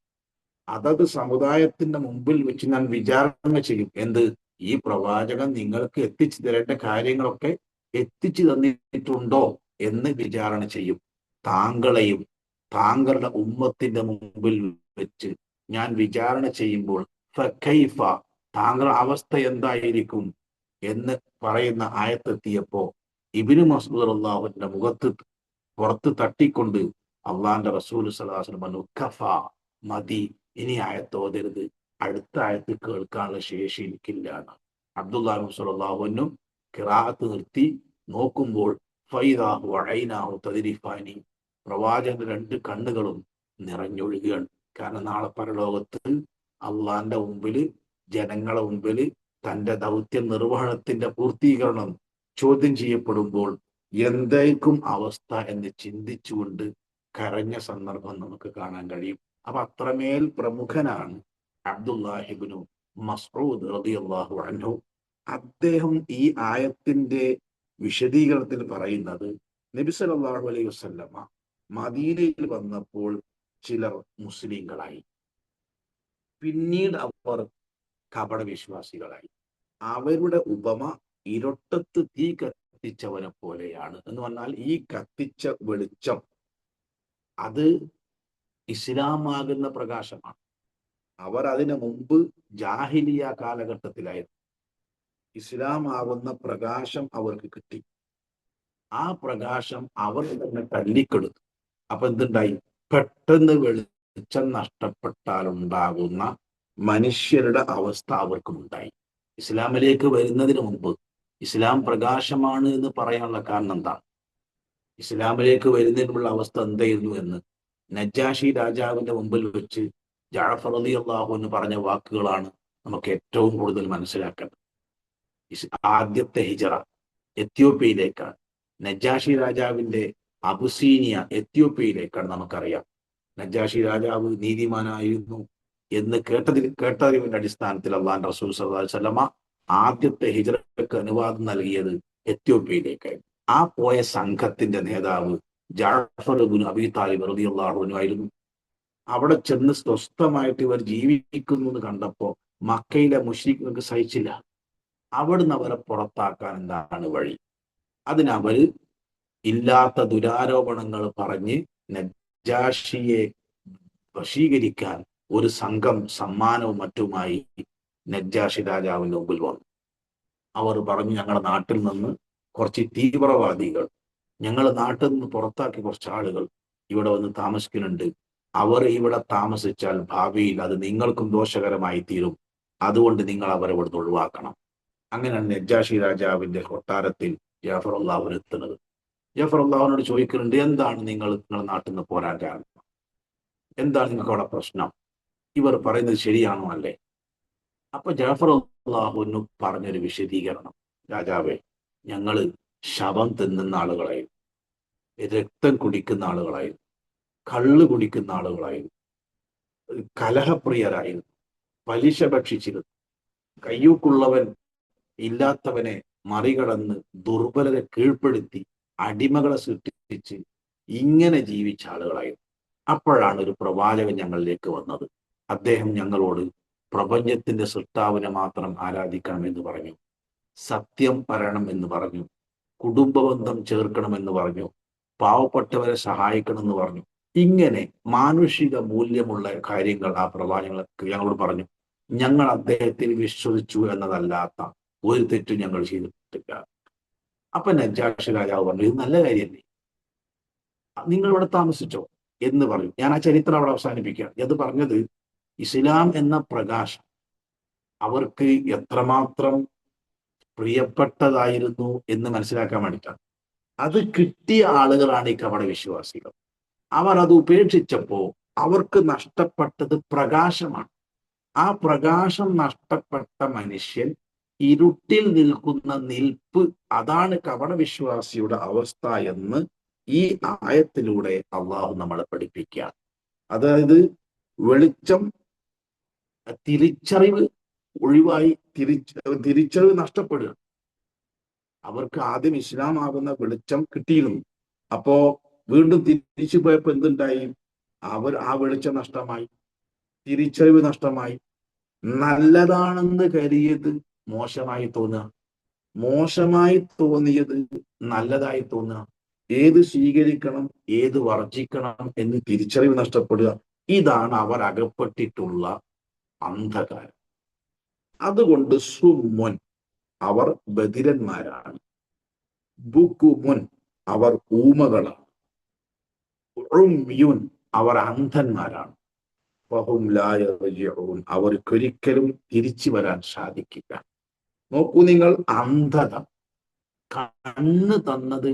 അതത് സമുദായത്തിന്റെ മുമ്പിൽ വെച്ച് ഞാൻ വിചാരണ ചെയ്യും. എന്ത്? ഈ പ്രവാചകൻ നിങ്ങൾക്ക് എത്തിച്ചു തരേണ്ട കാര്യങ്ങളൊക്കെ എത്തിച്ചു തന്നിട്ടുണ്ടോ എന്ന് വിചാരണ ചെയ്യും. താങ്കളെയും താങ്കളുടെ ഉമ്മത്തിന്റെ മുമ്പിൽ വെച്ച് ഞാൻ വിചാരണ ചെയ്യുമ്പോൾ ഫകൈഫ, താങ്കളുടെ അവസ്ഥ എന്തായിരിക്കും എന്ന് പറയുന്ന ആയത്തെത്തിയപ്പോ ഇബ്നു മസ്ഊദ് റളിയല്ലാഹു അൻഹുവിന്റെ മുഖത്ത് പുറത്ത് തട്ടിക്കൊണ്ട് അള്ളാന്റെ റസൂൽ സ്വല്ലല്ലാഹു അലൈഹി വസല്ലം പറഞ്ഞു, കഫ, മതി, ഇനി ആയത്ത് ഓതരുത്, അടുത്ത ആയത്ത് കേൾക്കാനുള്ള ശേഷി എനിക്കില്ല എന്ന്. അബ്ദുല്ലാഹി സ്വല്ലല്ലാഹു അൻഹു ഖിറാഅത്ത് നിർത്തി നോക്കുമ്പോൾ ഫൈദാഹു അഐനാഹു തദ്രിഫാനി, പ്രവാചകന്റെ 2 കണ്ണുകളും നിറഞ്ഞൊഴുകുകയാണ്. കാരണം നാളെ പരലോകത്ത് അള്ളാന്റെ മുമ്പില്, ജനങ്ങളെ മുമ്പില് തന്റെ ദൗത്യ നിർവഹണത്തിന്റെ പൂർത്തീകരണം ചോദ്യം ചെയ്യപ്പെടുമ്പോൾ എന്തായിരിക്കും അവസ്ഥ എന്ന് ചിന്തിച്ചുകൊണ്ട് കരഞ്ഞ സന്ദർഭം നമുക്ക് കാണാൻ കഴിയും. അപ്പൊ അത്രമേൽ പ്രമുഖനാണ് അബ്ദുല്ലാഹിബ്നു മസ്ഊദ് റളിയല്ലാഹു അൻഹു. അദ്ദേഹം ഈ ആയത്തിന്റെ വിശദീകരണത്തിൽ പറയുന്നത്, നബി സല്ലല്ലാഹു അലൈഹി വസല്ലമ മദീനയിൽ വന്നപ്പോൾ ചിലർ മുസ്ലിങ്ങളായി, പിന്നീട് അവർ കപട വിശ്വാസികളായി. അവരുടെ ഉപമ ഇരട്ടത്ത് തീ കത്തിച്ചവനെ പോലെയാണ് എന്ന് പറഞ്ഞാൽ, ഈ കത്തിച്ച വെളിച്ചം അത് ഇസ്ലാമാകുന്ന പ്രകാശമാണ്. അവർ അതിനു മുമ്പ് ജാഹിലിയ കാലഘട്ടത്തിലായിരുന്നു. ഇസ്ലാം ആകുന്ന പ്രകാശം അവർക്ക് കിട്ടി. ആ പ്രകാശം അവർ തന്നെ തല്ലിക്കെടുത്തു. അപ്പൊ എന്തുണ്ടായി? പെട്ടെന്ന് വെളിച്ചം നഷ്ടപ്പെട്ടാൽ ഉണ്ടാകുന്ന മനുഷ്യരുടെ അവസ്ഥ അവർക്കും ഉണ്ടായി. ഇസ്ലാമിലേക്ക് വരുന്നതിന് മുമ്പ് ഇസ്ലാം പ്രകാശമാണ് എന്ന് പറയാനുള്ള കാരണം എന്താണ്? ഇസ്ലാമിലേക്ക് വരുന്നതിനുള്ള അവസ്ഥ എന്തായിരുന്നു എന്ന് നജ്ജാഷി രാജാവിന്റെ മുമ്പിൽ വെച്ച് ജഅഫർ റളിയല്ലാഹു അൻഹു പറഞ്ഞ വാക്കുകളാണ് നമുക്ക് ഏറ്റവും കൂടുതൽ മനസ്സിലാക്കേണ്ടത്. ആദ്യത്തെ ഹിജറ എത്യോപ്യയിലേക്കാണ്. നജ്ജാഷി രാജാവിന്റെ അബുസീനിയ എത്യോപ്യയിലേക്കാണ്. നമുക്കറിയാം നജ്ജാഷി രാജാവ് നീതിമാനായിരുന്നു എന്ന് കേട്ടറിവിന്റെ അടിസ്ഥാനത്തിൽ അള്ളാഹുവിന്റെ റസൂൽ സ്വല്ലല്ലാഹു അലൈഹി വസല്ലമ ആദ്യത്തെ ഹിജറയ്ക്ക് അനുവാദം നൽകിയത് എത്യോപ്യയിലേക്കായിരുന്നു. ആ പോയ സംഘത്തിന്റെ നേതാവ് ജഅഫർ ഇബ്നു അബീ താലിബ് റളിയല്ലാഹു അൻഹു ആയിരുന്നു. അവിടെ ചെന്ന് സ്വസ്ഥമായിട്ട് ഇവർ ജീവിക്കുന്നു എന്ന് കണ്ടപ്പോ മക്കയിലെ മുശ്രിക്കുകൾക്ക് സഹിച്ചില്ല. അവിടുന്ന് അവരെ പുറത്താക്കാൻ എന്താണ് വഴി? അതിനവര് ഇല്ലാത്ത ദുരാരോപണങ്ങൾ പറഞ്ഞ് നജ്ജാഷിയെ വശീകരിക്കാൻ ഒരു സംഘം സമ്മാനവും മറ്റുമായി നജ്ജാഷി രാജാവിന്റെ മുമ്പിൽ വന്നു. അവർ പറഞ്ഞു, ഞങ്ങളുടെ നാട്ടിൽ നിന്ന് കുറച്ച് തീവ്രവാദികൾ, ഞങ്ങളുടെ നാട്ടിൽ നിന്ന് പുറത്താക്കി കുറച്ച് ആളുകൾ ഇവിടെ വന്ന് താമസിക്കുന്നുണ്ട്. അവർ ഇവിടെ താമസിച്ചാൽ ഭാവിയിൽ അത് നിങ്ങൾക്കും ദോഷകരമായി തീരും. അതുകൊണ്ട് നിങ്ങൾ അവരെ ഇവിടുന്ന് ഒഴിവാക്കണം. അങ്ങനെയാണ് നജ്ജാഷി രാജാവിന്റെ കൊട്ടാരത്തിൽ ജഅഫർ അള്ളാഹു എത്തുന്നത്. ജഅഫർ അള്ളാഹുവിനോട് ചോദിക്കുന്നുണ്ട്, എന്താണ് നിങ്ങളുടെ നാട്ടിൽ നിന്ന് പോരാൻ കാരണം? എന്താണ് നിങ്ങൾക്ക് അവിടെ പ്രശ്നം? ഇവർ പറയുന്നത് ശരിയാണോ അല്ലേ? അപ്പൊ ജഅഫർ അള്ളാഹുവിന് പറഞ്ഞൊരു വിശദീകരണം, രാജാവേ, ഞങ്ങള് ശവം തിന്നുന്ന ആളുകളായിരുന്നു, രക്തം കുടിക്കുന്ന ആളുകളായിരുന്നു, കള്ള് കുടിക്കുന്ന ആളുകളായിരുന്നു, കലഹപ്രിയരായിരുന്നു, പലിശ ഭക്ഷിച്ചിരുന്നു, കയ്യൂക്കുള്ളവൻ ഇല്ലാത്തവനെ മറികടന്ന് ദുർബലരെ കീഴ്പ്പെടുത്തി അടിമകളെ സൃഷ്ടിച്ച് ഇങ്ങനെ ജീവിച്ച ആളുകളായിരുന്നു. അപ്പോഴാണ് ഒരു പ്രവാചകൻ ഞങ്ങളിലേക്ക് വന്നത്. അദ്ദേഹം ഞങ്ങളോട് പ്രപഞ്ചത്തിന്റെ സൃഷ്ടാവിനെ മാത്രം ആരാധിക്കണമെന്ന് പറഞ്ഞു, സത്യം പറയണം എന്ന് പറഞ്ഞു, കുടുംബബന്ധം ചേർക്കണമെന്ന് പറഞ്ഞു, പാവപ്പെട്ടവരെ സഹായിക്കണമെന്ന് പറഞ്ഞു. ഇങ്ങനെ മാനുഷിക മൂല്യമുള്ള കാര്യങ്ങൾ ആ പ്രവാചകങ്ങൾക്ക് ഞങ്ങളോട് പറഞ്ഞു. ഞങ്ങൾ അദ്ദേഹത്തിൽ വിശ്വസിച്ചു എന്നതല്ലാത്ത ഒരു തെറ്റും ഞങ്ങൾ ചെയ്തിട്ടില്ല. അപ്പൊ നജ്ജാഷി രാജാവ് പറഞ്ഞു, ഇത് നല്ല കാര്യമല്ലേ, നിങ്ങൾ ഇവിടെ താമസിച്ചോ എന്ന് പറഞ്ഞു. ഞാൻ ആ ചരിത്രം അവിടെ അവസാനിപ്പിക്കുകയാണ്. അത് പറഞ്ഞത് ഇസ്ലാം എന്ന പ്രകാശം അവർക്ക് എത്രമാത്രം പ്രിയപ്പെട്ടതായിരുന്നു എന്ന് മനസ്സിലാക്കാൻ വേണ്ടിയിട്ടാണ്. അത് കിട്ടിയ ആളുകളാണ് ഈ കപട വിശ്വാസികൾ. അവർ അത് ഉപേക്ഷിച്ചപ്പോ അവർക്ക് നഷ്ടപ്പെട്ടത് പ്രകാശമാണ്. ആ പ്രകാശം നഷ്ടപ്പെട്ട മനുഷ്യൻ ഇരുട്ടിൽ നിൽക്കുന്ന നിൽപ്പ്, അതാണ് കപട വിശ്വാസിയുടെ അവസ്ഥ എന്ന് ഈ ആയത്തിലൂടെ അള്ളാഹു നമ്മളെ പഠിപ്പിക്കുകയാണ്. അതായത് വെളിച്ചം, തിരിച്ചറിവ് ഒഴിവായി, തിരിച്ചറിവ് നഷ്ടപ്പെടുക. അവർക്ക് ആദ്യം ഇസ്ലാം ആകുന്ന വെളിച്ചം കിട്ടിയിരുന്നു. അപ്പോ വീണ്ടും തിരിച്ചു പോയപ്പോ എന്തുണ്ടായി? അവർ ആ വെളിച്ചം നഷ്ടമായി, തിരിച്ചറിവ് നഷ്ടമായി. നല്ലതാണെന്ന് കരുതിയത് മോശമായി തോന്നുക, മോശമായി തോന്നിയത് നല്ലതായി തോന്നുക, ഏത് സ്വീകരിക്കണം ഏത് വർജിക്കണം എന്ന് തിരിച്ചറിവ് നഷ്ടപ്പെടുക. ഇതാണ് അവർ അകപ്പെട്ടിട്ടുള്ള അന്ധകാരം. അതുകൊണ്ട് സുമ്മുൻ, അവർ ബധിരന്മാരാണ്, ബുക്കുമുൻ, അവർ ഊമകളാണ്, ഉംയുൻ, അവർ അന്ധന്മാരാണ്, ഫഹും ലാ യർജിഊൻ, അവർക്കൊരിക്കലും തിരിച്ചു വരാൻ സാധിക്കില്ല. നോക്കൂ നിങ്ങൾ, അന്ധത, കണ്ണ് തന്നത്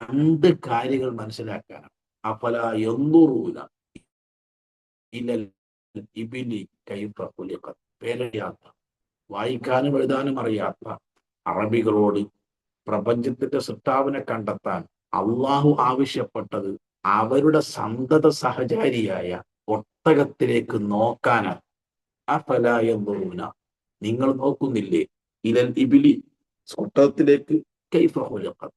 രണ്ട് കാര്യങ്ങൾ മനസ്സിലാക്കാനാണ്. അഫല യൻദുറൂന ഇലൽ ഇബ്ലി കൈഫ ഖുലിഖത്. പേരറിയാത്ത, വായിക്കാനും എഴുതാനും അറിയാത്ത അറബികളോട് പ്രപഞ്ചത്തിന്റെ സൃഷ്ടാവിനെ കണ്ടെത്താൻ അള്ളാഹു ആവശ്യപ്പെട്ടത് അവരുടെ സന്തത സഹചാരിയായ ഒട്ടകത്തിലേക്ക് നോക്കാനാണ്. അഫല യൻദുറൂന, നിങ്ങൾ നോക്കുന്നില്ലേ, ഇലൽ ഇബ്ലി, ഒട്ടകത്തിലേക്ക്, കൈഫ ഖുലിഖത്,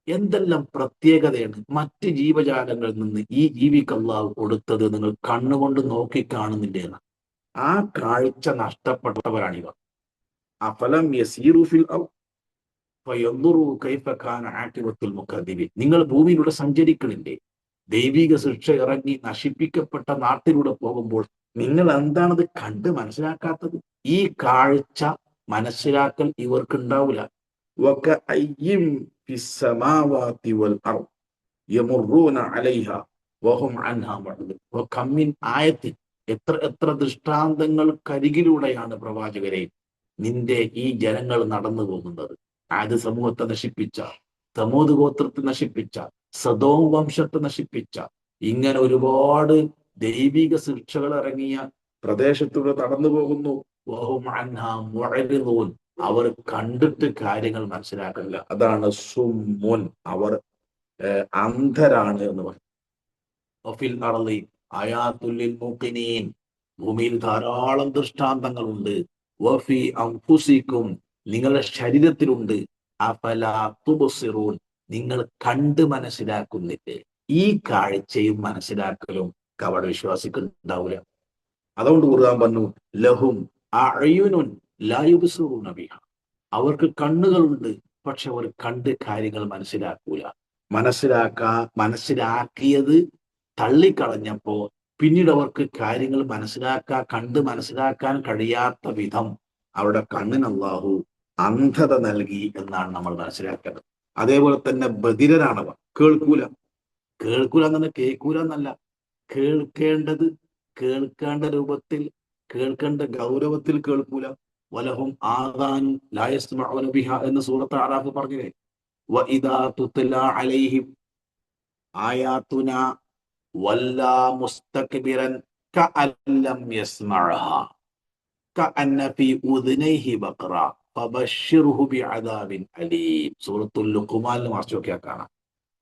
എന്തെല്ലാം പ്രത്യേകതയാണ് മറ്റ് ജീവജാലങ്ങളിൽ നിന്ന് ഈ ജീവിക്ക് അല്ലാഹു കൊടുത്തത് നിങ്ങൾ കണ്ണുകൊണ്ട് നോക്കി കാണുന്നില്ലേ എന്ന്. ആ കാഴ്ച നഷ്ടപ്പെട്ടവരാണിവർ. അഫലം യസീറു ഫിൽ അർദ് ഫയൻദുറു കൈഫ കാന ആഖിബത്തുൽ മുകദ്ദിബീൻ. നിങ്ങൾ ഭൂമിയിലൂടെ സഞ്ചരിക്കണില്ലേ? ദൈവിക ശിക്ഷ ഇറങ്ങി നശിപ്പിക്കപ്പെട്ട നാട്ടിലൂടെ പോകുമ്പോൾ നിങ്ങൾ എന്താണത് കണ്ട് മനസ്സിലാക്കാത്തത്? ഈ കാഴ്ച മനസ്സിലാക്കൽ ഇവർക്ക് ഉണ്ടാവില്ല. വകഅയ്യിൻ ഫിസ്സമാവാതി വൽ അർദ് യമറുന അലൈഹ വഹും അൻഹാ മുഅ്റിദൂൻ. വകമ്മിൻ ആയത്തിൻ, എത്ര എത്ര ദൃഷ്ടാന്തങ്ങൾക്കരികിലൂടെയാണ് പ്രവാചകരെ നിന്റെ ഈ ജനങ്ങൾ നടന്നു പോകുന്നത്. ആദ് സമൂഹത്തെ നശിപ്പിച്ച, സമൂത് ഗോത്രത്തെ നശിപ്പിച്ച, സദോം വംശത്തെ നശിപ്പിച്ച, ഇങ്ങനെ ഒരുപാട് ദൈവിക ശിക്ഷകൾ ഇറങ്ങിയ പ്രദേശത്തൂടെ നടന്നു പോകുന്നു. വഹും അൻഹാ മുഅ്റിദൂൻ, അവർ കണ്ടിട്ട് കാര്യങ്ങൾ മനസ്സിലാക്കില്ല. അതാണ് സുമ്മുൻ, അവർ അന്ധരാണ് എന്ന് പറയും. വഫിൽ അർളി ആയാത്തുൽ ലിൽ മുഖിനീൻ, ഭൂമിയിൽ ധാരാളം ദൃഷ്ടാന്തങ്ങളുണ്ട്. വഫി അൻഫുസിക്കും, നിങ്ങളുടെ ശരീരത്തിലുണ്ട്. അഫലാ തുബ്സിറൂൻ, നിങ്ങൾ കണ്ട് മനസ്സിലാക്കുന്നില്ലേ? ഈ കാഴ്ചയും മനസ്സിലാക്കലും കപട വിശ്വാസിക്ക് ഉണ്ടാവില്ല. അതുകൊണ്ട് ഖുർആൻ പറഞ്ഞു, ലഹും അഅ്യുനുൻ ലാ യുബ്സിറൂന ബിഹ, അവർക്ക് കണ്ണുകളുണ്ട്, പക്ഷെ അവർ കണ്ട് കാര്യങ്ങൾ മനസ്സിലാക്കൂല. മനസ്സിലാക്കിയത് തള്ളിക്കളഞ്ഞപ്പോ പിന്നീട് അവർക്ക് കാര്യങ്ങൾ കണ്ട് മനസ്സിലാക്കാൻ കഴിയാത്ത വിധം അവരുടെ കണ്ണിന് അല്ലാഹു അന്ധത നൽകി എന്നാണ് നമ്മൾ മനസ്സിലാക്കേണ്ടത്. അതേപോലെ തന്നെ ബധിരരാണവർ, കേൾക്കൂല. കേൾക്കൂല എന്നല്ല, കേൾക്കൂല എന്നല്ല, കേൾക്കേണ്ടത് കേൾക്കേണ്ട രൂപത്തിൽ, കേൾക്കേണ്ട ഗൗരവത്തിൽ കേൾക്കൂല. വലഹും ആദാനും ലാ യസ്മഊന ബിഹാ എന്ന് സൂറത്ത് അറാഫ് പറഞ്ഞില്ലേ. വഇദാ തുത്ലാ അലൈഹിം ആയാതുനാ വല്ലാ മുസ്തക്ബിറൻ കഅല്ലം യസ്മഅഹാ കഅന്ന ഫീ ഉദ്നൈഹി ബഖറ ഫബശ്ശിർഹു ബിഅദാബിൻ അലീം. സൂറത്തുൽ ലുഖ്മാനിൽ മറിച്ചൊക്കെയാ കാണാം.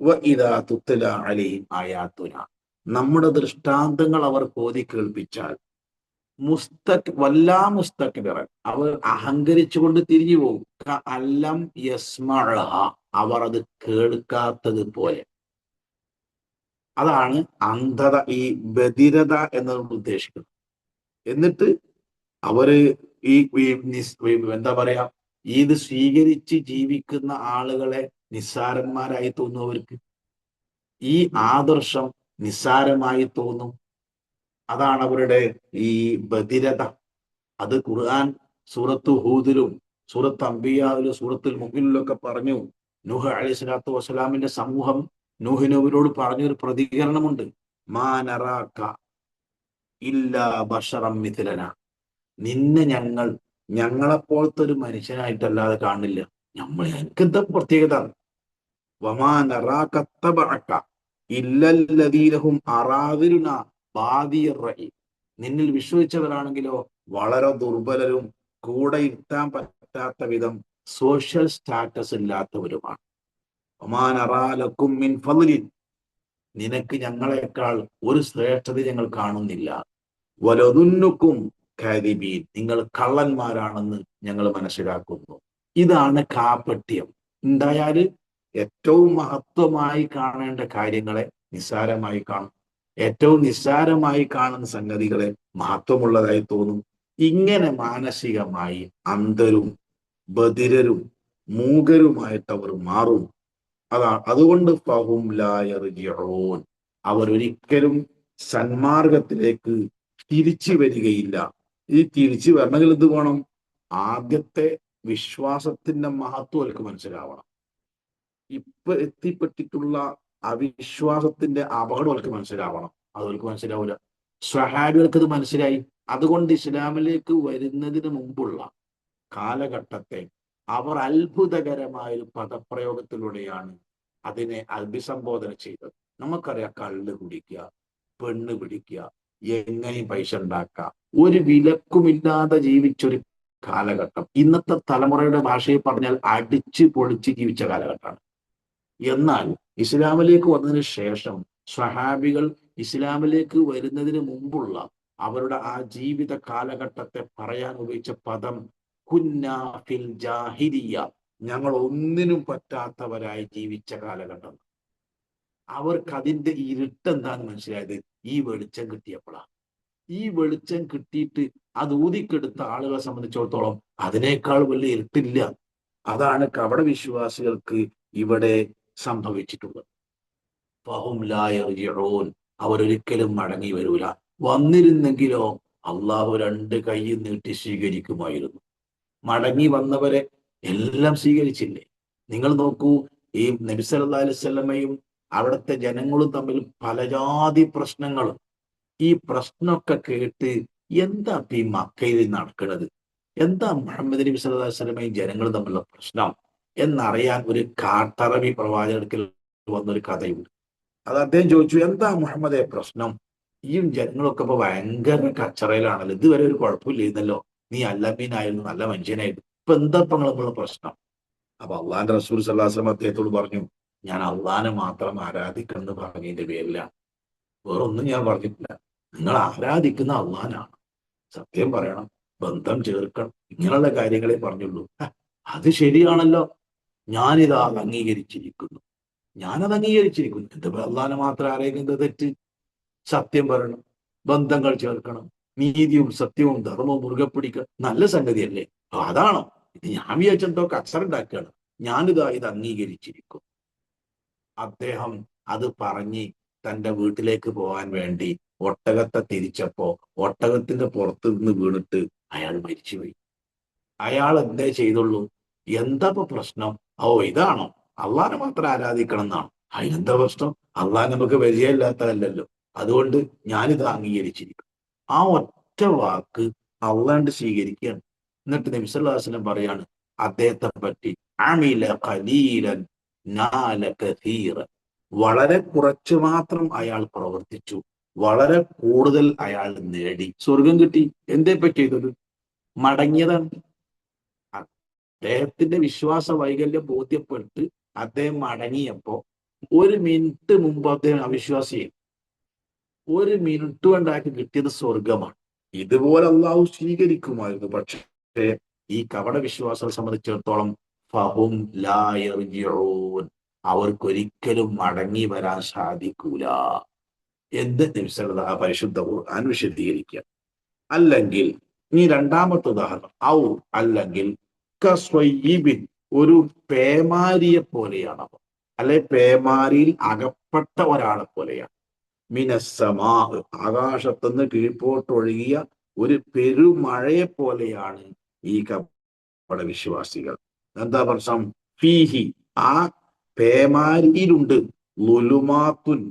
വഇദാ തുത്ലാ അലൈഹിം ആയാതുനാ, നമ്മുടെ ദൃഷ്ടാന്തങ്ങൾ അവർ ഓതി കേൾപ്പിച്ചാൽ, മുസ്തക്ബിറൻ, അവർ അഹങ്കരിച്ചുകൊണ്ട് തിരിഞ്ഞു പോകും. കഅല്ലം യസ്മഅഹ, അവർ അത് കേൾക്കാത്തത് പോലെ. അതാണ് അന്ധത, ഈ ബധിരത എന്നതുകൊണ്ട് ഉദ്ദേശിക്കുന്നത്. എന്നിട്ട് അവര് എന്താ പറയാ, ഇത് സ്വീകരിച്ച് ജീവിക്കുന്ന ആളുകളെ നിസ്സാരന്മാരായി തോന്നും. അവർക്ക് ഈ ആദർശം നിസ്സാരമായി തോന്നും. അതാണ് അവരുടെ ഈ ബധിരത. അത് ഖുർആൻ സൂറത്ത് ഹൂദിലും സൂറത്ത് അംബിയാവിലും സൂറത്തുൽ മുഅ്മിനിലൊക്കെ പറഞ്ഞു. നൂഹ് അലൈഹി സ്വലാത്തു വസ്സലാമിന്റെ സമൂഹം നൂഹിനോട് പറഞ്ഞൊരു പ്രതികരണമുണ്ട്. മാ നറാക ഇല്ലാ ബശറൻ മിഥ്ലന, നിന്നെ ഞങ്ങളെപ്പോലത്തെ ഒരു മനുഷ്യനായിട്ടല്ലാതെ കാണില്ല. എനിക്കെന്താ പ്രത്യേകത? വമാ നറാക തബഅക ഇല്ലല്ലദീന ഹും അറാദിലുനാ ബാദിയർ റഅയ്, നിന്നിൽ വിശ്വസിച്ചവരാണെങ്കിലോ വളരെ ദുർബലരും കൂടെ ഇരുത്താൻ പറ്റാത്ത വിധം സോഷ്യൽ സ്റ്റാറ്റസ് ഇല്ലാത്തവരുമാണ്. ഒമാൻ അറാലക്കും മിൻ ഫളിൻ, നിനക്ക് ഞങ്ങളെക്കാൾ ഒരു ശ്രേഷ്ഠത ഞങ്ങൾ കാണുന്നില്ല. വലതുന്നുക്കും കാദിബീൻ, നിങ്ങൾ കള്ളന്മാരാണെന്ന് ഞങ്ങൾ മനസ്സിലാക്കുന്നു. ഇതാണ് കാപട്യം. ഉണ്ടായാല് ഏറ്റവും മഹത്വമായി കാണേണ്ട കാര്യങ്ങളെ നിസ്സാരമായി കാണും. ഏറ്റവും നിസ്സാരമായി കാണുന്ന സംഗതികളെ മഹത്വമുള്ളതായി തോന്നും. ഇങ്ങനെ മാനസികമായി അന്ധരും ബധിരരും മൂകരുമായിട്ട് അവർ മാറും. അതുകൊണ്ട് ഫഹും ലാ യർജിഊൻ, അവർ ഒരിക്കലും സന്മാർഗത്തിലേക്ക് തിരിച്ചു വരികയില്ല. ഈ തിരിച്ചു വരണമെങ്കിൽ എന്ത് വേണം? ആദ്യത്തെ വിശ്വാസത്തിന്റെ മഹത്വം അവർക്ക് മനസ്സിലാവണം. ഇപ്പൊ എത്തിപ്പെട്ടിട്ടുള്ള അവിശ്വാസത്തിന്റെ അപകടം അവർക്ക് മനസ്സിലാവണം. അതവർക്ക് മനസ്സിലാവില്ല. സ്വഹാബികൾക്ക് ഇത് മനസ്സിലായി. അതുകൊണ്ട് ഇസ്ലാമിലേക്ക് വരുന്നതിന് മുമ്പുള്ള കാലഘട്ടത്തെ അവർ അത്ഭുതകരമായ ഒരു പദപ്രയോഗത്തിലൂടെയാണ് അതിനെ അഭിസംബോധന ചെയ്തത്. നമുക്കറിയാം, കള്ള് കുടിക്കുക, പെണ്ണ് പിടിക്കുക, എങ്ങനെയും പൈസ ഉണ്ടാക്കുക, ഒരു വിലക്കുമില്ലാതെ ജീവിച്ചൊരു കാലഘട്ടം. ഇന്നത്തെ തലമുറയുടെ ഭാഷയിൽ പറഞ്ഞാൽ അടിച്ച് പൊളിച്ച് ജീവിച്ച കാലഘട്ടമാണ്. എന്നാൽ ഇസ്ലാമിലേക്ക് വന്നതിന് ശേഷം സ്വഹാബികൾ ഇസ്ലാമിലേക്ക് വരുന്നതിന് മുമ്പുള്ള അവരുടെ ആ ജീവിത കാലഘട്ടത്തെ പറയാൻ ഉപയോഗിച്ച പദം കുന്നാ ഫിൽ ജാഹിലിയ്യ, ഞങ്ങൾ ഒന്നിനും പറ്റാത്തവരായി ജീവിച്ച കാലഘട്ടം. അവർക്ക് അതിന്റെ ഇരുട്ട് എന്താന്ന് മനസ്സിലായത് ഈ വെളിച്ചം കിട്ടിയപ്പോഴാണ്. ഈ വെളിച്ചം കിട്ടിയിട്ട് അത് ഊതിക്കെടുത്ത ആളുകളെ സംബന്ധിച്ചിടത്തോളം അതിനേക്കാൾ വലിയ ഇരുട്ടില്ല. അതാണ് കപട വിശ്വാസികൾക്ക് ഇവിടെ സംഭവിച്ചിട്ടുള്ളത്. ഫഹും ലാ യർജിഊൻ, അവരൊരിക്കലും മടങ്ങി വരൂല. വന്നിരുന്നെങ്കിലോ അള്ളാഹു രണ്ട് കൈ നീട്ടി സ്വീകരിക്കുമായിരുന്നു. മടങ്ങി വന്നവരെ എല്ലാം സ്വീകരിച്ചില്ലേ? നിങ്ങൾ നോക്കൂ, ഈ നബി സല്ലല്ലാഹു അലൈഹി വസല്ലമയും അവിടുത്തെ ജനങ്ങളും തമ്മിൽ പല ജാതി പ്രശ്നങ്ങളും. ഈ പ്രശ്നമൊക്കെ കേട്ട് എന്താ ഈ മക്കയിൽ നടക്കുന്നത്, എന്താ മുഹമ്മദ് നബി സല്ലല്ലാഹു അലൈഹി വസല്ലമയും ജനങ്ങളും തമ്മിലുള്ള പ്രശ്നം എന്നറിയാൻ ഒരു കാട്ടറബി പ്രവാചകർക്ക് വന്നൊരു കഥയുണ്ട്. അത് അദ്ദേഹം ചോദിച്ചു, എന്താ മുഹമ്മദെ പ്രശ്നം? ഈ ജനങ്ങളൊക്കെ ഇപ്പൊ ഭയങ്കര കച്ചറയിലാണല്ലോ, ഇതുവരെ ഒരു കുഴപ്പമില്ലായിരുന്നല്ലോ, നീ അല്ലമീനായിരുന്നു, നല്ല മനുഷ്യനായിരുന്നു, ഇപ്പൊ എന്താ ഇപ്പൊ നിങ്ങളുള്ള പ്രശ്നം? അപ്പൊ അള്ളാന്റെ റസൂൽ സല്ലല്ലാഹു അലൈഹി വസല്ലം അദ്ദേഹത്തോട് പറഞ്ഞു, ഞാൻ അള്ളാനെ മാത്രം ആരാധിക്കണം എന്ന് പറഞ്ഞതിന്റെ പേരിലാണ്, വേറൊന്നും ഞാൻ പറഞ്ഞിട്ടില്ല. നിങ്ങൾ ആരാധിക്കുന്ന അള്ളാനാണ്, സത്യം പറയണം, ബന്ധം ചേർക്കണം, ഇങ്ങനെയുള്ള കാര്യങ്ങളെ പറഞ്ഞുള്ളൂ. അത് ശരിയാണല്ലോ, ഞാനിതാ അംഗീകരിച്ചിരിക്കുന്നു, ഞാനത് അംഗീകരിച്ചിരിക്കുന്നു. എന്താ അള്ളാനെ മാത്രം ആരാധിക്കുന്നത് തെറ്റ്? സത്യം പറയണം, ബന്ധങ്ങൾ ചേർക്കണം, നീതിയും സത്യവും ധർമ്മവും മുറുകെ പിടിക്കുക, നല്ല സംഗതിയല്ലേ? അതാണോ ഇത്? ഞാൻ വിചാരിച്ചെന്തോ കച്ചറുണ്ടാക്കുകയാണ്. ഞാനിതാ ഇത് അംഗീകരിച്ചിരിക്കും. അദ്ദേഹം അത് പറഞ്ഞ് തന്റെ വീട്ടിലേക്ക് പോകാൻ വേണ്ടി ഒട്ടകത്തെ തിരിച്ചപ്പോ ഒട്ടകത്തിന്റെ പുറത്ത് നിന്ന് വീണിട്ട് അയാൾ മരിച്ചുപോയി. അയാൾ എന്തേ ചെയ്തുള്ളൂ? എന്താ ഇപ്പൊ പ്രശ്നം? ഓ ഇതാണോ, അള്ളാനെ മാത്രം ആരാധിക്കണം എന്നാണ്? അതിനെന്താ പ്രശ്നം? അള്ളാഹ് നമുക്ക് പരിചയമില്ലാത്തതല്ലല്ലോ, അതുകൊണ്ട് ഞാനിത് അംഗീകരിച്ചിരിക്കും. ആ ഒറ്റ വാക്ക് അള്ളാണ്ട് സ്വീകരിക്കുകയാണ്. എന്നിട്ട് നബി സല്ലല്ലാഹു അലൈഹി വസല്ലം പറയാണ് അദ്ദേഹത്തെ പറ്റി, അമില ഖലീലൻ നാല കസീറൻ, വളരെ കുറച്ചു മാത്രം അയാൾ പ്രവർത്തിച്ചു, വളരെ കൂടുതൽ അയാൾ നേടി, സ്വർഗം കിട്ടി. എന്തേ പറ്റിയത്? മടങ്ങിയതാണ്. അദ്ദേഹത്തിന്റെ വിശ്വാസ വൈകല്യം ബോധ്യപ്പെട്ട് അദ്ദേഹം മടങ്ങിയപ്പോ ഒരു മിനിറ്റ് മുമ്പ് അദ്ദേഹം അവിശ്വാസിയായി. ഒരു മിനിറ്റ് കൊണ്ടാക്കി കിട്ടിയത് സ്വർഗമാണ്. ഇതുപോലെ അള്ളാഹു സ്വീകരിക്കുമായിരുന്നു. പക്ഷേ ഈ കപട വിശ്വാസം സംബന്ധിച്ചിടത്തോളം ഫഹും ലാ യർജിഊൻ, അവർക്കൊരിക്കലും മടങ്ങി വരാൻ സാധിക്കൂല എന്ന് നബി സല്ലല്ലാഹു അലൈഹി പരിശുദ്ധ ഖുർആൻ വിശദീകരിക്കുക. അല്ലെങ്കിൽ ഈ രണ്ടാമത്തെ ഉദാഹരണം, ഔ അല്ലെങ്കിൽ കസ്വയ്യിബിൻ, ഒരു പേമാരിയെ പോലെയാണ് അവർ, അല്ലെ പേമാരിയിൽ അകപ്പെട്ട ഒരാളെ പോലെയാണ്. മിനസ്സമാ, ആകാശത്തുനിന്ന് കീഴ്പോട്ടൊഴുകിയ ഒരു പെരുമഴയെ പോലെയാണ് ഈ കപട വിശ്വാസികൾ. എന്താ പ്രശ്നം? ഫീഹി, ആ പേമാരിയിലുണ്ട്, ളുലുമാത്തുൻ,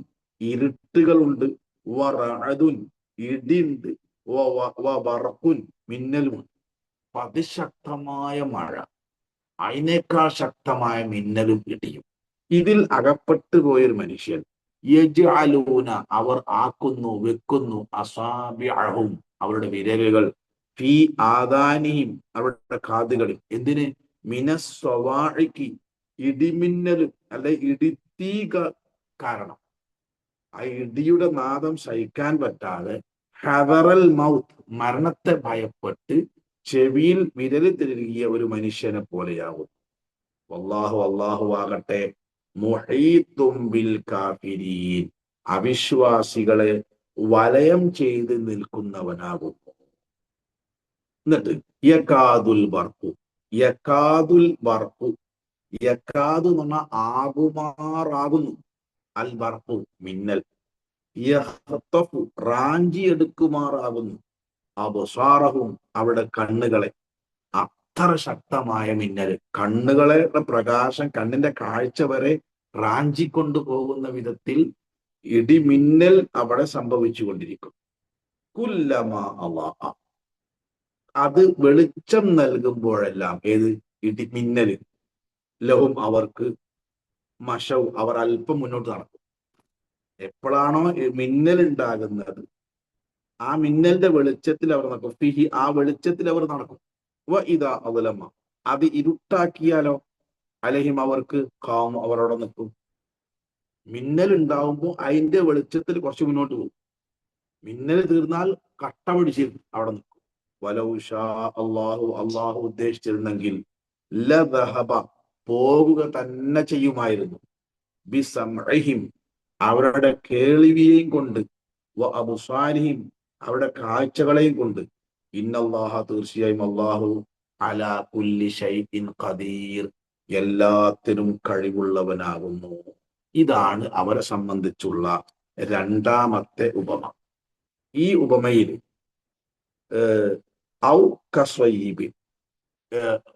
ഇരുട്ടുകളുണ്ട്, വറഅദുൻ, ഇടിയുണ്ട്, വബർഖുൻ, മിന്നലുമുണ്ട്. അതിശക്തമായ മഴ, അതിനേക്കാൾ ശക്തമായ മിന്നലും ഇടിയും. ഇതിൽ അകപ്പെട്ടു പോയൊരു മനുഷ്യൻ, യജ്അലൂന, അവർ ആക്കുന്നു, വെക്കുന്നു, അസാബിഅഹും, അവരുടെ വിരലുകൾ, ഫീ ആദാനിഹിം, അവരുടെ കാതുകളിൽ. എന്തിന്? മിനസ്സവാഇഖി, ഇടിമിന്നലും അല്ലെ ഇടിത്തീ കാരണം, ആ ഇടിയുടെ നാദം സഹിക്കാൻ പറ്റാതെ, ഹദറൽ മൗത്ത്, മരണത്തെ ഭയപ്പെട്ട് ചെവിയിൽ വിരല് തിരുകിയ ഒരു മനുഷ്യനെ പോലെയാകും. വല്ലാഹു, അല്ലാഹു ആകട്ടെ, മുഹീത്തും ബിൽ കാഫിരീൻ, അവിശ്വാസികളെ വലയം ചെയ്ത് നിൽക്കുന്നവനാകുന്നു. എന്നിട്ട് യകാദുൽ ബർഖു, യകാദുൽ ബർഖു, യകാദു എന്ന് പറഞ്ഞാൽ ആകുമാറാകുന്നു, അൽ ബർഖു മിന്നൽ, യഖ്തഫു റാഞ്ചി എടുക്കുമാറാകുന്നു, അബ്സാറഹും അവരുടെ കണ്ണുകളെ, അത്ര ശക്തമായ മിന്നൽ, കണ്ണുകളെ പ്രകാശം, കണ്ണിന്റെ കാഴ്ച വരെ റാഞ്ചിക്കൊണ്ടു പോകുന്ന വിധത്തിൽ ഇടിമിന്നൽ അവിടെ സംഭവിച്ചു കൊണ്ടിരിക്കും. കുല്ലമ അള്ളാഹ, അത് വെളിച്ചം നൽകുമ്പോഴെല്ലാം, ഏത് ഇടിമിന്നൽ, ലഹും അവർക്ക്, മഷൗ അവർ അല്പം മുന്നോട്ട് നടക്കും. എപ്പോഴാണോ മിന്നൽ ഉണ്ടാകുന്നത് ആ മിന്നലിന്റെ വെളിച്ചത്തിൽ അവർ നടക്കും. ഫിഹി ആ വെളിച്ചത്തിൽ അവർ നടക്കും. വ ഇതാ അവലമ്മ അത് ഇരുട്ടാക്കിയാലോ അലഹിം അവർക്ക് കാം അവർ അവിടെ നിൽക്കും. മിന്നൽ ഉണ്ടാവുമ്പോൾ അതിന്റെ വെളിച്ചത്തിൽ കുറച്ച് മുന്നോട്ട് പോകും. മിന്നൽ തീർന്നാൽ കട്ട പിടിച്ചിരുന്നു അവിടെ നിൽക്കും. വലൗഷാ അള്ളാഹു അള്ളാഹു ഉദ്ദേശിച്ചിരുന്നെങ്കിൽ ലദഹബ പോകുക തന്നെ ചെയ്യുമായിരുന്നു. ബിസംഇഹിം അവരുടെ കേൾവിയെയും കൊണ്ട് വ അബ്സാരിഹിം അവരുടെ കാഴ്ചകളെയും കൊണ്ട്. ഇന്നല്ലാഹ തീർച്ചയായും അള്ളാഹു അലാ കുല്ലി ഷൈഇൻ ഖദീർ എല്ലാത്തിനും കഴിവുള്ളവനാകുന്നു. ഇതാണ് അവരെ സംബന്ധിച്ചുള്ള രണ്ടാമത്തെ ഉപമ. ഈ ഉപമയിൽ ഔ കസ്വയീബിൻ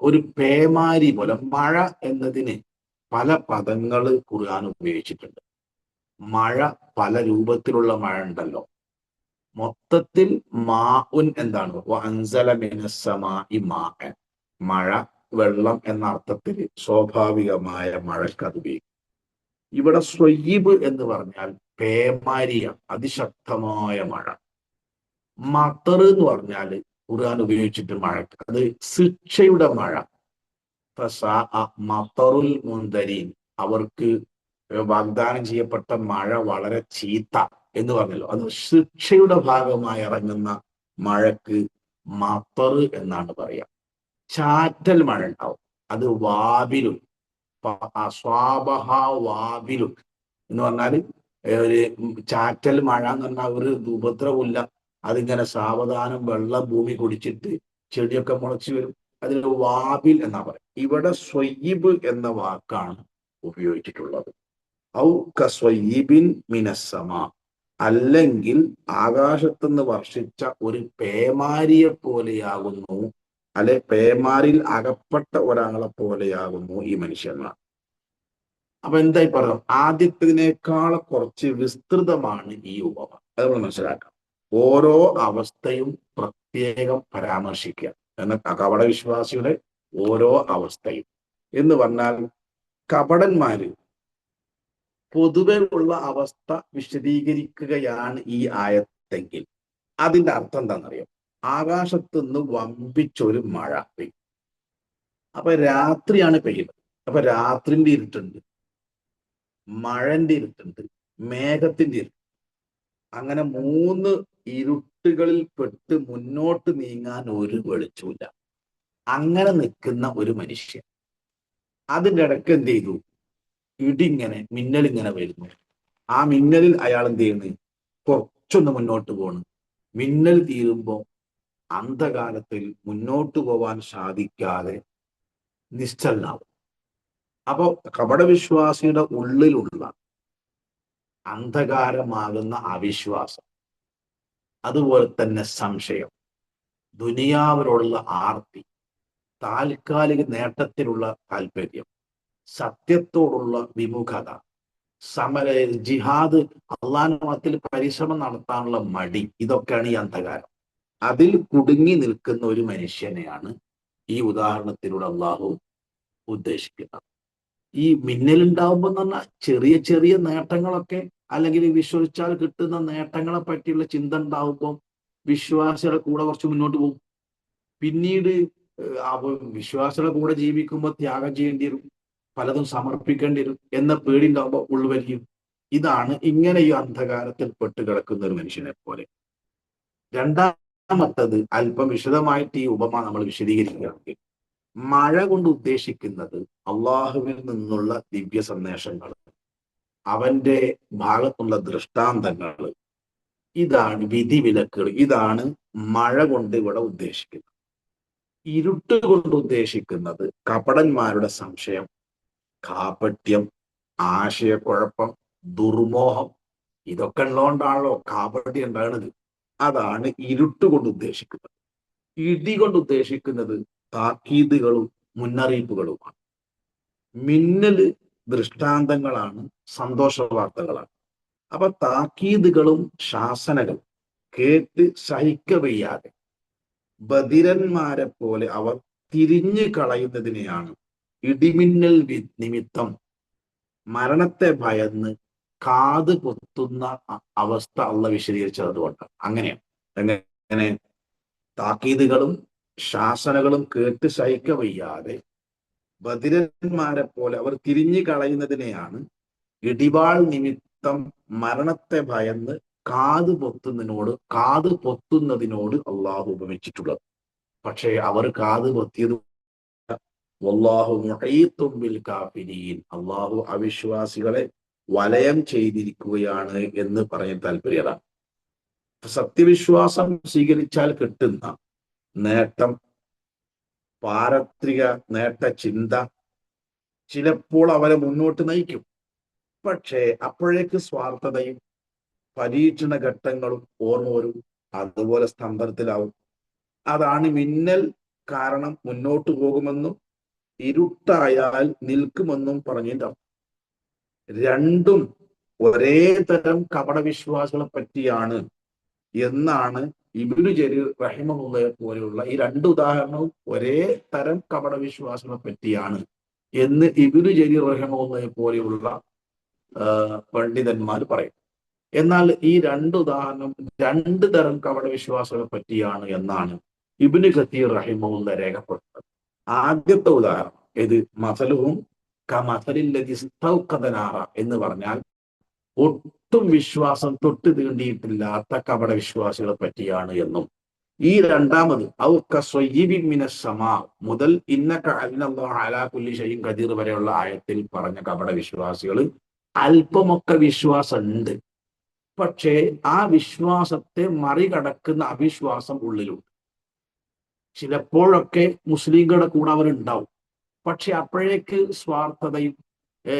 ഒരു പേമാരി പോലെ, മഴ എന്നതിന് പല പദങ്ങൾ ഖുർആൻ ഉപയോഗിച്ചിട്ടുണ്ട്. മഴ പല രൂപത്തിലുള്ള മഴ ഉണ്ടല്ലോ. മൊത്തത്തിൽ മാഉൻ എന്താണ്? അൻസല മിനസ്സമാഇ മാഅൻ, മഴ വെള്ളം എന്ന അർത്ഥത്തിൽ സ്വാഭാവികമായ മഴയ്ക്ക് അത് ഉപയോഗിക്കും. ഇവിടെ സ്വയ്യിബ് എന്ന് പറഞ്ഞാൽ പേമാരിയാണ്, അതിശക്തമായ മഴ. മത്തർ എന്ന് പറഞ്ഞാൽ ഖുർആൻ ഉപയോഗിച്ചിട്ട് മഴക്ക് അത് ശിക്ഷയുടെ മഴ. മത്തറുൽ മുൻദരീൻ അവർക്ക് വാഗ്ദാനം ചെയ്യപ്പെട്ട മഴ വളരെ ചീത്ത എന്ന് പറഞ്ഞല്ലോ. അത് ശിക്ഷയുടെ ഭാഗമായി ഇറങ്ങുന്ന മഴക്ക് മത്തർ എന്നാണ് പറയാ. ചാറ്റൽ മഴ ഉണ്ടാവും, അത് വാബിലും സ്വാബഹ വാബിലും എന്ന് പറഞ്ഞാൽ ഒരു ചാറ്റൽ മഴ എന്ന് പറഞ്ഞാൽ ഒരു ഉപദ്രവമില്ല. അതിങ്ങനെ സാവധാനം വെള്ളം ഭൂമി കുടിച്ചിട്ട് ചെടിയൊക്കെ മുളച്ചു വരും. അതിന് വാബിൽ എന്നാ പറയും. ഇവിടെ സ്വയ്യിബ് എന്ന വാക്കാണ് ഉപയോഗിച്ചിട്ടുള്ളത്. ഔ കസ്വയ്യിബിൻ മിനസ്സമ അല്ലെങ്കിൽ ആകാശത്തുനിന്ന് വർഷിച്ച ഒരു പേമാരിയെ പോലെയാകുന്നു, അല്ലെ പേമാരിൽ അകപ്പെട്ട ഒരാളെ പോലെയാകുന്നു ഈ മനുഷ്യന്മാർ. അപ്പൊ എന്തായി പറയാം, ആദ്യത്തിനേക്കാൾ കുറച്ച് വിസ്തൃതമാണ് ഈ ഉപമ. അത് നമ്മൾ മനസ്സിലാക്കാം. ഓരോ അവസ്ഥയും പ്രത്യേകം പരാമർശിക്കുക എന്ന കപട വിശ്വാസിയുടെ ഓരോ അവസ്ഥയും എന്ന് പറഞ്ഞാൽ, കപടന്മാര് പൊതുവെ ഉള്ള അവസ്ഥ വിശദീകരിക്കുകയാണ് ഈ ആയത്തെങ്കിൽ അതിന്റെ അർത്ഥം എന്താണെന്നറിയാം. ആകാശത്തുനിന്ന് വമ്പിച്ചൊരു മഴ പെയ്യും. അപ്പൊ രാത്രിയാണ് പെയ്യുന്നത്. അപ്പൊ രാത്രിന്റെ ഇരുട്ടുണ്ട്, മഴന്റെ ഇരുട്ടുണ്ട്, മേഘത്തിന്റെ ഇരുട്ട്. അങ്ങനെ മൂന്ന് ഇരുട്ടുകളിൽ പെട്ട് മുന്നോട്ട് നീങ്ങാൻ ഒരു വെളിച്ചമില്ല. അങ്ങനെ നിൽക്കുന്ന ഒരു മനുഷ്യൻ. അതിൻ്റെ ഇടയ്ക്ക് എന്ത് ചെയ്തു? ഇടിങ്ങനെ മിന്നലിങ്ങനെ വരുന്നു. ആ മിന്നലിൽ അയാൾ എന്ത് ചെയ്യുന്നു? കുറച്ചൊന്ന് മുന്നോട്ട് പോകണം. മിന്നൽ തീരുമ്പോൾ അന്ധകാരത്തിൽ മുന്നോട്ട് പോവാൻ സാധിക്കാതെ നിശ്ചലനാവും. അപ്പോ കപടവിശ്വാസിയുടെ ഉള്ളിലുള്ള അന്ധകാരമാകുന്ന അവിശ്വാസം, അതുപോലെ തന്നെ സംശയം, ദുനിയാവിനോടുള്ള ആർത്തി, താൽക്കാലിക നേട്ടത്തിലുള്ള താല്പര്യം, സത്യത്തോടുള്ള വിമുഖത, ജിഹാദ്, അള്ളാഹുവിന്റെ മതത്തിൽ പരിശ്രമം നടത്താനുള്ള മടി, ഇതൊക്കെയാണ് ഈ അന്ധകാരം. അതിൽ കുടുങ്ങി നിൽക്കുന്ന ഒരു മനുഷ്യനെയാണ് ഈ ഉദാഹരണത്തിലൂടെ അള്ളാഹു ഉദ്ദേശിക്കുന്നത്. ഈ മിന്നലുണ്ടാവുമ്പോൾ എന്ന് പറഞ്ഞാൽ ചെറിയ ചെറിയ നേട്ടങ്ങളൊക്കെ, അല്ലെങ്കിൽ വിശ്വസിച്ചാൽ കിട്ടുന്ന നേട്ടങ്ങളെ പറ്റിയുള്ള ചിന്ത ഉണ്ടാവുമ്പോൾ വിശ്വാസിയുടെ കൂടെ കുറച്ച് മുന്നോട്ട് പോകും. പിന്നീട് വിശ്വാസിയുടെ കൂടെ ജീവിക്കുമ്പോൾ ത്യാഗം ചെയ്യേണ്ടി വരും, പലതും സമർപ്പിക്കേണ്ടി വരും എന്ന പേടി ഉണ്ടാവുമ്പോൾ ഉൾവലിയും. ഇതാണ് ഇങ്ങനെ ഈ അന്ധകാരത്തിൽ പെട്ട് കിടക്കുന്ന ഒരു മനുഷ്യനെ പോലെ. രണ്ടാമത്തത് അല്പം വിശദമായിട്ട് ഈ ഉപമ നമ്മൾ വിശദീകരിക്കുകയാണെങ്കിൽ, മഴ കൊണ്ട് ഉദ്ദേശിക്കുന്നത് അള്ളാഹുവിൽ നിന്നുള്ള ദിവ്യ സന്ദേശങ്ങൾ, അവന്റെ ഭാഗത്തുള്ള ദൃഷ്ടാന്തങ്ങൾ, ഇതാണ് വിധിവിലക്കുകൾ. ഇതാണ് മഴ കൊണ്ട് ഇവിടെ ഉദ്ദേശിക്കുന്നത്. ഇരുട്ട് കൊണ്ട് ഉദ്ദേശിക്കുന്നത് കപടന്മാരുടെ സംശയം, കാപട്യം, ആശയക്കുഴപ്പം, ദുർമോഹം. ഇതൊക്കെ ഉള്ളതുകൊണ്ടാണല്ലോ കാപട്യം ഉണ്ടാകുന്നത്. അതാണ് ഇരുട്ട് കൊണ്ട് ഉദ്ദേശിക്കുന്നത്. ഇടി കൊണ്ട് ഉദ്ദേശിക്കുന്നത് താക്കീതുകളും മുന്നറിയിപ്പുകളുമാണ്. മിന്നല് ദൃഷ്ടാന്തങ്ങളാണ്, സന്തോഷ വാർത്തകളാണ്. അപ്പൊ താക്കീതുകളും ശാസനകളും കേട്ട് സഹിക്കവയ്യാതെ ബധിരന്മാരെ പോലെ അവർ തിരിഞ്ഞു കളയുന്നതിനെയാണ് ഇടിമിന്നൽ നിമിത്തം മരണത്തെ ഭയന്ന് കാത് പൊത്തുന്ന അവസ്ഥ അള്ള വിശദീകരിച്ചത് അതുകൊണ്ടാണ്. അങ്ങനെയാണ്. എങ്ങനെ താക്കീതുകളും ശാസനകളും കേട്ട് സഹിക്ക വയ്യാതെ ബധിരന്മാരെ പോലെ അവർ തിരിഞ്ഞു കളയുന്നതിനെയാണ് ഇടിവാൾ നിമിത്തം മരണത്തെ ഭയന്ന് കാത് പൊത്തുന്നതിനോട് അള്ളാഹു ഉപമിച്ചിട്ടുള്ളത്. പക്ഷേ അവർ കാത് പൊത്തിയത് വല്ലാഹു മുഹീത്തും ബിൽ കാഫിരീൻ, അള്ളാഹു അവിശ്വാസികളെ വലയം ചെയ്തിരിക്കുകയാണ് എന്ന് പറഞ്ഞ താല്പര്യത. സത്യവിശ്വാസം സ്വീകരിച്ചാൽ കിട്ടുന്ന നേട്ടം, പാരത്രിക നേട്ട ചിന്ത ചിലപ്പോൾ അവരെ മുന്നോട്ട് നയിക്കും. പക്ഷേ അപ്പോഴേക്ക് സ്വാർത്ഥതയും പരീക്ഷണ ഘട്ടങ്ങളും ഓർമ്മ വരും, അതുപോലെ സ്തംഭനത്തിലാവും. അതാണ് മിന്നൽ കാരണം മുന്നോട്ട് പോകുമെന്നും ഇരുട്ടായാൽ നിൽക്കുമെന്നും പറഞ്ഞതിന്റെ അർത്ഥം. രണ്ടും ഒരേ തരം കപടവിശ്വാസികളെ പറ്റിയാണ് എന്നാണ് ഇബ്നു ജരീർ റഹിമഹുള്ളയെ പോലെയുള്ള ഈ രണ്ട് ഉദാഹരണവും ഒരേ തരം കപടവിശ്വാസികളെ പറ്റിയാണ് എന്ന് ഇബ്നു ജരീർ റഹിമഹുള്ളയെ പോലെയുള്ള പണ്ഡിതന്മാർ പറയും. എന്നാൽ ഈ രണ്ട് ഉദാഹരണം രണ്ട് തരം കപടവിശ്വാസികളെ പറ്റിയാണ് എന്നാണ് ഇബ്നു കസീർ റഹിമഹുള്ള രേഖപ്പെടുത്തുന്നത്. ആദ്യത്തെ ഉദാഹരണം ഇത് മസലുഹും കമസലില്ലതിസ്തൗഖദനാറ എന്ന് പറഞ്ഞാൽ ഒട്ടും വിശ്വാസം തൊട്ട് തീണ്ടിയിട്ടില്ലാത്ത കപടവിശ്വാസികളെ പറ്റിയാണ് എന്നും, ഈ രണ്ടാമത് ഔ കസ്വയ്യിബിൻ മിനസ്സമാ മുതൽ ഇന്നക അന്നല്ലാഹു അലാ കുല്ലി ഷൈഇൻ ഖദീർ വരെയുള്ള ആയത്തിൽ പറഞ്ഞ കപടവിശ്വാസികൾ അല്പമൊക്കെ വിശ്വാസം ഉണ്ട്, പക്ഷേ ആ വിശ്വാസത്തെ മറികടക്കുന്ന അവിശ്വാസം ഉള്ളിലുണ്ട്. ചിലപ്പോഴൊക്കെ മുസ്ലിങ്ങളുടെ കൂടെ അവരുണ്ടാവും, പക്ഷെ അപ്പോഴേക്ക് സ്വാർത്ഥതയും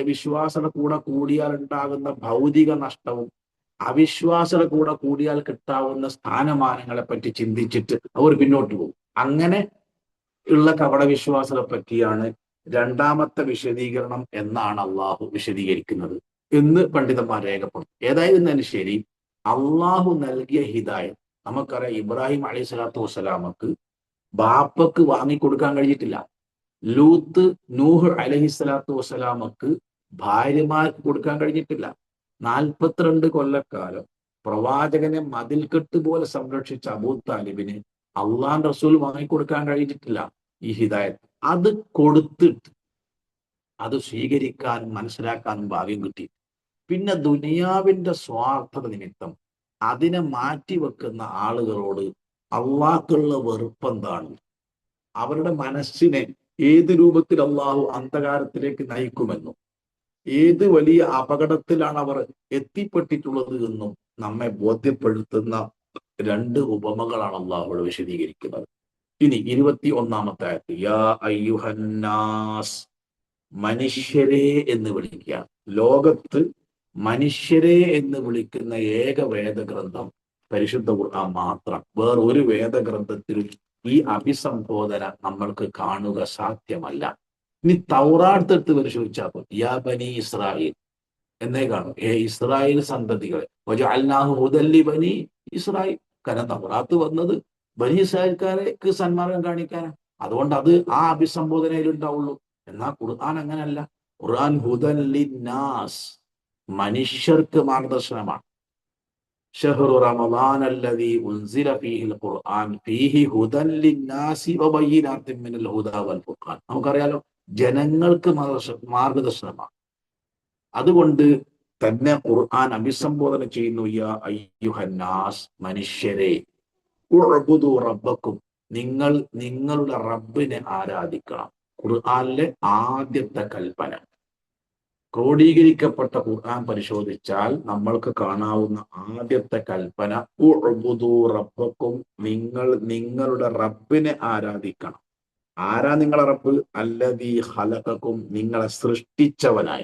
വിശ്വാസയുടെ കൂടെ കൂടിയാൽ ഉണ്ടാകുന്ന ഭൗതിക നഷ്ടവും അവിശ്വാസയുടെ കൂടെ കൂടിയാൽ കിട്ടാവുന്ന സ്ഥാനമാനങ്ങളെ പറ്റി ചിന്തിച്ചിട്ട് അവർ പിന്നോട്ട് പോകും. അങ്ങനെ ഉള്ള കപടവിശ്വാസത്തെ പറ്റിയാണ് രണ്ടാമത്തെ വിശദീകരണം എന്നാണ് അള്ളാഹു വിശദീകരിക്കുന്നത് എന്ന് പണ്ഡിതന്മാർ രേഖപ്പെടുത്തും. ഏതായിരുന്നാലും ശരി, അള്ളാഹു നൽകിയ ഹിദായത്ത് നമുക്കറിയാം. ഇബ്രാഹിം അലൈഹി സ്വലാത്തു വസ്സലാമക്ക് ബാപ്പക്ക് വാങ്ങിക്കൊടുക്കാൻ കഴിഞ്ഞിട്ടില്ല. ലൂത്ത് നൂഹ് അലൈഹിസ്സലാത്തു വസ്സലാമക്ക് ഭാര്യമാർക്ക് കൊടുക്കാൻ കഴിഞ്ഞിട്ടില്ല. 42 കൊല്ലക്കാലം പ്രവാചകനെ മതിൽക്കെട്ട് പോലെ സംരക്ഷിച്ച അബൂ താലിബിന് അള്ളാഹ് റസൂൽ വാങ്ങിക്കൊടുക്കാൻ കഴിഞ്ഞിട്ടില്ല ഈ ഹിദായത്ത്. അത് കൊടുത്തിട്ട് അത് സ്വീകരിക്കാനും മനസ്സിലാക്കാനും ഭാഗ്യം കിട്ടി. പിന്നെ ദുനിയാവിന്റെ സ്വാർത്ഥത നിമിത്തം അതിനെ മാറ്റിവെക്കുന്ന ആളുകളോട് അള്ളാഹ്ക്കുള്ള വെറുപ്പെന്താണ്, അവരുടെ മനസ്സിനെ ഏത് രൂപത്തിൽ അള്ളാഹു അന്ധകാരത്തിലേക്ക് നയിക്കുമെന്നും ഏത് വലിയ അപകടത്തിലാണ് അവർ എത്തിപ്പെട്ടിട്ടുള്ളത് എന്നും നമ്മെ ബോധ്യപ്പെടുത്തുന്ന രണ്ട് ഉപമകളാണ് അള്ളാഹു വിശദീകരിക്കുന്നത്. ഇനി 21-ാമത്തെ ആയത്ത്, യാ അയ്യുഹന്നാസ്, മനുഷ്യരെ എന്ന് വിളിക്കുക. ലോകത്ത് മനുഷ്യരെ എന്ന് വിളിക്കുന്ന ഏക വേദഗ്രന്ഥം പരിശുദ്ധ ഖുർആൻ മാത്രം. വേറൊരു വേദഗ്രന്ഥത്തിലും ഈ അഭിസംബോധന നമ്മൾക്ക് കാണുക സാധ്യമല്ല. ഇനി തൗറാത്ത് എടുത്ത് പരിശോധിച്ചാൽ യാ ബനി ഇസ്രായേൽ എന്നേ കാണും, ഇസ്രായേൽ സന്തതികളെ വജഅൽനാഹു ഹുദൻ ലിബനി ഇസ്രായേൽ. കാരണം തൗറാത്ത് വന്നത് ബനി ഇസ്രായേൽക്കാർക്ക് സന്മാർഗം കാണിക്കാനാണ്. അതുകൊണ്ട് അത് ആ അഭിസംബോധനയിൽ ഉണ്ടാവുള്ളൂ. എന്നാൽ ഖുർആൻ അങ്ങനല്ല. ഖുർആൻ ഹുദൻ ലിന്നാസ്, മനുഷ്യർക്ക് മാർഗദർശനമാണ്. ഷഹ്റു റമളാൻ അല്ലദീ ഉൻസില ഫീഹിൽ ഖുർആൻ ഫീഹി ഹുദൻ ലിന്നാസി വബയ്യിനാത്തിൻ മിനൽ ഹുദാ വൽ ഫുർഖാൻ. നമുക്കറിയാലോ, ജനങ്ങൾക്ക് മാർഗദർശനമാണ്. അതുകൊണ്ട് തന്നെ ഖുർആൻ അഭിസംബോധന ചെയ്യുന്നു, യാ അയ്യുഹന്നാസ്, മനുഷ്യരെ, ഉഅ്ബുദു റബ്ബക്കും, നിങ്ങൾ നിങ്ങളുടെ റബ്ബിനെ ആരാധിക്കണം. ഖുർആനിലെ ആദ്യത്തെ കൽപ്പന. ക്രോഡീകരിക്കപ്പെട്ട ഖുർആൻ പരിശോധിച്ചാൽ നമ്മൾക്ക് കാണാവുന്ന ആദ്യത്തെ കൽപ്പന ഉഅ്ബുദു റബ്ബക്കും, നിങ്ങൾ നിങ്ങളുടെ റബ്ബിനെ ആരാധിക്കണം. ആരാ നിങ്ങളെ റബ്ബ്? അല്ലദീ ഖലഖക്കും, നിങ്ങളെ സൃഷ്ടിച്ചവനായ.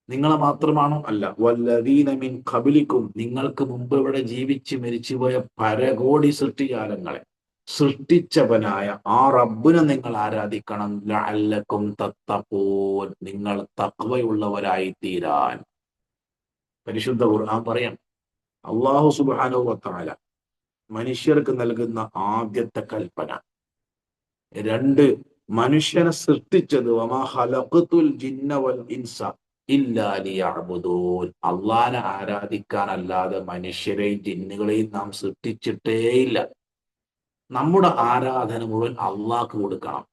നിങ്ങളെ മാത്രമാണോ? അല്ല. വല്ലദീന മിൻ ഖബലിക്കും, നിങ്ങൾക്ക് മുമ്പ് ഇവിടെ ജീവിച്ച് മരിച്ചുപോയ പരകോടി സൃഷ്ടിജാലങ്ങളെ സൃഷ്ടിച്ചവനായ ആ റബ്ബിനെ നിങ്ങൾ ആരാധിക്കണം. ലഅല്ലക്കും തത്തഖൂൻ, നിങ്ങൾ തഖ്വയുള്ളവരായി തീരാൻ. പരിശുദ്ധ ഖുർആൻ പറയാം, അല്ലാഹു സുബ്ഹാനഹു വ തആല മനുഷ്യർക്ക് നൽകുന്ന ആദ്യത്തെ കൽപ്പന. 2, മനുഷ്യനെ സൃഷ്ടിച്ചത് വമാ ഖലഖതുൽ ജിന്ന വൽ ഇൻസ, ഇല്ലാ ലിയഅ്ബുദൂൻ. അള്ളാനെ ആരാധിക്കാനല്ലാതെ മനുഷ്യരെയും ജിന്നുകളെയും നാം സൃഷ്ടിച്ചിട്ടേയില്ല. നമ്മുടെ ആരാധന മുഴുവൻ അള്ളാഹ്ക്ക് കൊടുക്കണം.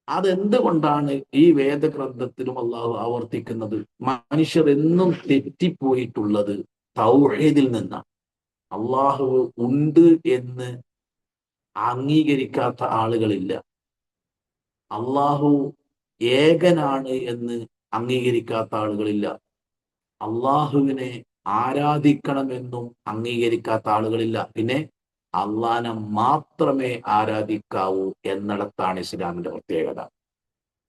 അതെന്തുകൊണ്ടാണ് ഈ വേദഗ്രന്ഥത്തിലും അള്ളാഹു ആവർത്തിക്കുന്നത്? മനുഷ്യർ എന്നും തെറ്റിപ്പോയിട്ടുള്ളത് തൗഹീദിൽ നിന്നാണ്. അള്ളാഹു ഉണ്ട് എന്ന് അംഗീകരിക്കാത്ത ആളുകളില്ല. അള്ളാഹു ഏകനാണ് എന്ന് അംഗീകരിക്കാത്ത ആളുകളില്ല. അള്ളാഹുവിനെ ആരാധിക്കണമെന്നും അംഗീകരിക്കാത്ത ആളുകളില്ല. പിന്നെ അള്ളാഹനെ മാത്രമേ ആരാധിക്കാവൂ എന്നിടത്താണ് ഇസ്ലാമിന്റെ പ്രത്യേകത.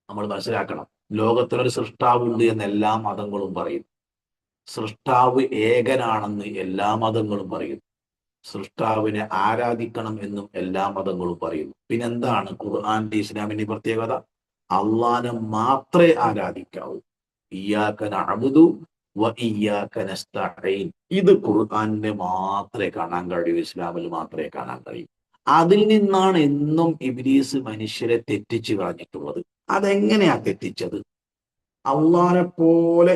നമ്മൾ മനസ്സിലാക്കണം. ലോകത്തിലൊരു സൃഷ്ടാവുണ്ട് എന്ന് എല്ലാ മതങ്ങളും പറയുന്നു. സൃഷ്ടാവ് ഏകനാണെന്ന് എല്ലാ മതങ്ങളും പറയുന്നു. സൃഷ്ടാവിനെ ആരാധിക്കണം എന്നും എല്ലാ മതങ്ങളും പറയുന്നു. പിന്നെന്താണ് ഖുർആന്റെ ഇസ്ലാമിന്റെ പ്രത്യേകത? അള്ളാഹനെ മാത്രമേ ആരാധിക്കാവൂ. ഇയ്യാക നഅ്ബുദു വ ഇയ്യാക നസ്തഈൻ. ഇത് ഖുർആനിൽ മാത്രമേ കാണാൻ കഴിയൂ, ഇസ്ലാമിൽ മാത്രമേ കാണാൻ കഴിയൂ. അതിൽ നിന്നാണ് എന്നും ഇബ്ലീസ് മനുഷ്യരെ തെറ്റിച്ചു കളഞ്ഞിട്ടുള്ളത്. അതെങ്ങനെയാ തെറ്റിച്ചത്? അള്ളാഹനെ പോലെ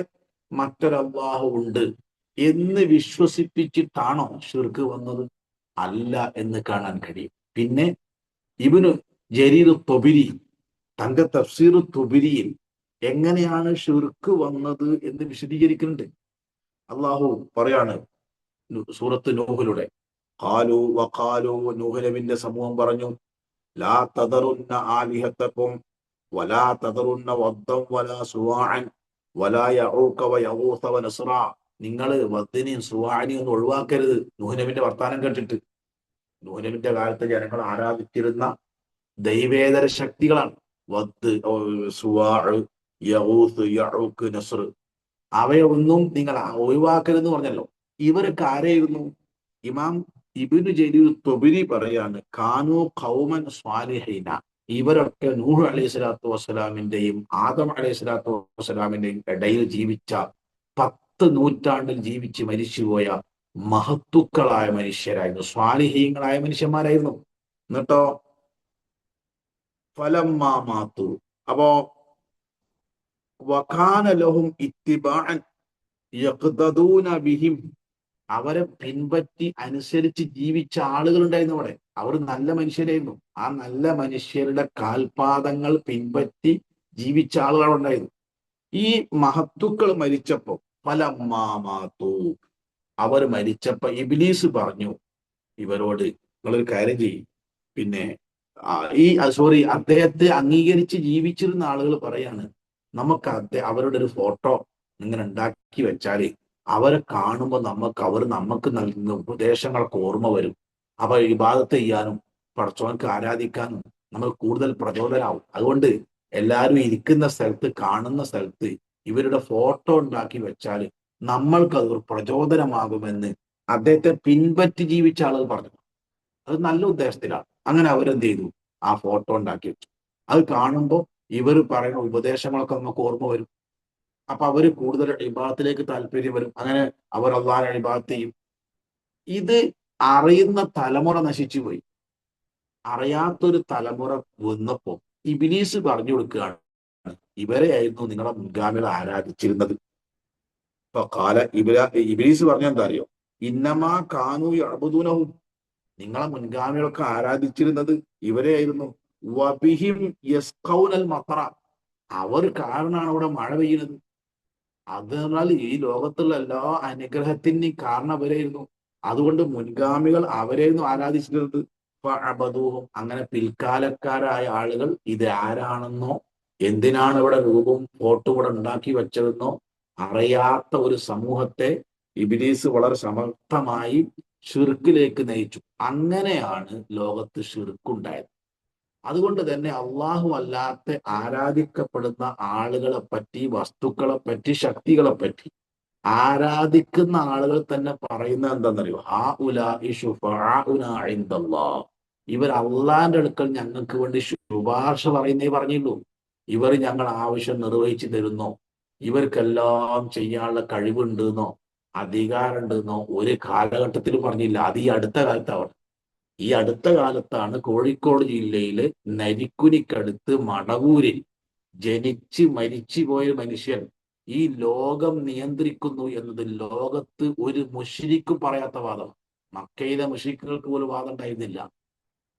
മറ്റൊരല്ലാഹു ഉണ്ട് എന്ന് വിശ്വസിപ്പിച്ചിട്ടാണോ ഷിർക്ക് വന്നത്? അല്ല എന്ന് കാണാൻ കഴിയും. പിന്നെ ഇബ്നു ജരീർ ത്വബിരി തന്റെ തഫ്സീർ ത്വബിരിയിൽ എങ്ങനെയാണ് ഷിർക്ക് വന്നത് എന്ന് വിശദീകരിക്കുന്നുണ്ട്. അള്ളാഹു പറയാണ് സൂറത്ത് നൂഹിലൂടെ, ഖാലു വഖാലു, നൂഹ് നബിന്റെ സമൂഹം പറഞ്ഞു, ലാ തദറുന്ന ആലിഹത്തക്കും വലാ തദറുന്ന വദ്ദൻ വലാ സുവാഅൻ വലാ യഊക വയഗൂസ വനസ്റ. നിങ്ങൾ വദ്ദിനെയും സുവാഅനെയും ഒന്നും ഒഴിവാക്കരുത്. നൂഹ് നബിന്റെ വർത്താനം കേട്ടിട്ട്. നൂഹ് നബിന്റെ കാലത്ത് ജനങ്ങൾ ആരാധിച്ചിരുന്ന ദൈവേതര ശക്തികളാണ് വദ്, സുവാഅ്, യഗൂസ്, യഊക്ക്, നസ്ർ. അവയൊന്നും നിങ്ങൾ ഒഴിവാക്കരുതെന്ന് പറഞ്ഞല്ലോ. ഇവരൊക്കെ ആരായിരുന്നു? ഇമാം ഇബ്നു ജരീർ ത്വബിരി പറയാണ്, കാനു ഖൗമൻ സ്വാലിഹീന. ഇവരൊക്കെ നൂഹ് അലൈഹി സ്വലാത്തു വസ്സലാമിന്റെയും ആദം അലൈഹി സ്വലാത്തു വസ്സലാമിന്റെയും ഇടയിൽ ജീവിച്ച 10 നൂറ്റാണ്ടിൽ ജീവിച്ച് മരിച്ചുപോയ മഹത്തുക്കളായ മനുഷ്യരായിരുന്നു, സ്വാലിഹീങ്ങളായ മനുഷ്യന്മാരായിരുന്നു. എന്നിട്ടോ ഫലമ്മാ മാത്തു, അപ്പോ വകാന ലഹും ഇത്തിബാഅൻ യഖ്തദൂന ബിഹിം, അവരെ പിൻപറ്റി അനുസരിച്ച് ജീവിച്ച ആളുകൾ ഉണ്ടായിരുന്നു അവിടെ. അവർ നല്ല മനുഷ്യരായിരുന്നു. ആ നല്ല മനുഷ്യരുടെ കാൽപാദങ്ങൾ പിൻപറ്റി ജീവിച്ച ആളുകൾ ഉണ്ടായിരുന്നു. ഈ മഹത്തുക്കൾ മരിച്ചപ്പോ ഫലമ്മാമാത്തു, അവർ മരിച്ചപ്പോ ഇബ്ലീസ് പറഞ്ഞു ഇവരോട്, നിങ്ങളൊരു കാര്യം ചെയ്യും, പിന്നെ അദ്ദേഹത്തെ അംഗീകരിച്ച് ജീവിച്ചിരുന്ന ആളുകൾ പറയാണ്, നമുക്ക് അവരുടെ ഒരു ഫോട്ടോ ഇങ്ങനെ ഉണ്ടാക്കി വെച്ചാല് അവരെ കാണുമ്പോൾ നമുക്ക് നൽകുന്ന ഉപദേശങ്ങളൊക്കെ ഓർമ്മ വരും. അപ്പൊ ഇബാദത്ത് ചെയ്യാനും പടച്ചോൻക്ക് ആരാധിക്കാനും നമുക്ക് കൂടുതൽ പ്രചോദനമാവും. അതുകൊണ്ട് എല്ലാവരും ഇരിക്കുന്ന സ്ഥലത്ത്, കാണുന്ന സ്ഥലത്ത് ഇവരുടെ ഫോട്ടോ ഉണ്ടാക്കി വെച്ചാൽ നമ്മൾക്ക് അത് ഒരു പ്രചോദനമാകുമെന്ന് അദ്ദേഹത്തെ പിൻപറ്റി ജീവിച്ച ആളുകൾ പറഞ്ഞു. അത് നല്ല ഉദ്ദേശത്തിലാണ്. അങ്ങനെ അവരെന്ത് ചെയ്തു? ആ ഫോട്ടോ ഉണ്ടാക്കി വെച്ചു. അത് കാണുമ്പോൾ ഇവർ പറയുന്ന ഉപദേശങ്ങളൊക്കെ നമുക്ക് ഓർമ്മ വരും. അപ്പൊ അവര് കൂടുതൽ ഇബാദത്തിലേക്ക് താല്പര്യം വരും. അങ്ങനെ അവർ അള്ളാഹുവിനെ ഇബാദത്ത് ചെയ്യും. ഇത് അറിയുന്ന തലമുറ നശിച്ചുപോയി. അറിയാത്തൊരു തലമുറ വന്നപ്പോ ഇബ്ലീസ് പറഞ്ഞു കൊടുക്കുകയാണ്, ഇവരെയായിരുന്നു നിങ്ങളുടെ മുൻഗാമികൾ ആരാധിച്ചിരുന്നത്. ഇപ്പൊ ഇബ്ലീസ് പറഞ്ഞ എന്താ അറിയോ? ഇന്നമാ കാനു യഅ്ബുദൂനഹും, നിങ്ങളെ മുൻഗാമികളൊക്കെ ആരാധിച്ചിരുന്നത് ഇവരെയായിരുന്നു. വബിഹിം യസ്ഖൗനൽ മത്തറ, അവർ കാരണമാണ് അവിടെ മഴ പെയ്യുന്നത്. അതിനാൽ ഈ ലോകത്തുള്ള എല്ലാ അനുഗ്രഹത്തിനും കാരണം അവരായിരുന്നു. അതുകൊണ്ട് മുൻഗാമികൾ അവരായിരുന്നു ആരാധിച്ചിരുന്നത്. ഫഅബദൂഹും, അങ്ങനെ പിൽക്കാലക്കാരായ ആളുകൾ ഇത് ആരാണെന്നോ എന്തിനാണ് ഇവിടെ രൂപവും ഫോട്ടോ ഇവിടെ ഉണ്ടാക്കി വെച്ചതെന്നോ അറിയാത്ത ഒരു സമൂഹത്തെ ഇബ്ലീസ് വളരെ സമർത്ഥമായി ഷിർക്കിലേക്ക് നയിച്ചു. അങ്ങനെയാണ് ലോകത്ത് ഷിർക്കുണ്ടായത്. അതുകൊണ്ട് തന്നെ അള്ളാഹു അല്ലാത്ത ആരാധിക്കപ്പെടുന്ന ആളുകളെ പറ്റി, വസ്തുക്കളെ പറ്റി, ശക്തികളെ പറ്റി ആരാധിക്കുന്ന ആളുകൾ തന്നെ പറയുന്നത് എന്താണെന്നറിയോ? ഇവർ അള്ളാന്റെ അടുക്കൽ ഞങ്ങൾക്ക് വേണ്ടി ശുപാർശ പറയുന്നേ പറഞ്ഞുള്ളൂ. ഇവർ ഞങ്ങൾ ആവശ്യം നിർവഹിച്ചു തരുന്നോ, ഇവർക്കെല്ലാം ചെയ്യാനുള്ള കഴിവുണ്ടെന്നോ അധികാരം ഉണ്ടെന്നോ ഒരു കാലഘട്ടത്തിൽ പറഞ്ഞില്ല. അത് ഈ അടുത്ത കാലത്താണ്. ഈ അടുത്ത കാലത്താണ് കോഴിക്കോട് ജില്ലയില് നരിക്കുനിക്കടുത്ത് മടവൂരിൽ ജനിച്ച് മരിച്ചു പോയ മനുഷ്യൻ ഈ ലോകം നിയന്ത്രിക്കുന്നു എന്നത് ലോകത്ത് ഒരു മുശ്രിക്കും പറയാത്ത വാദം. മക്കയിലെ മുശ്രിക്കുകൾക്ക് പോലും വാദം ഉണ്ടായിരുന്നില്ല.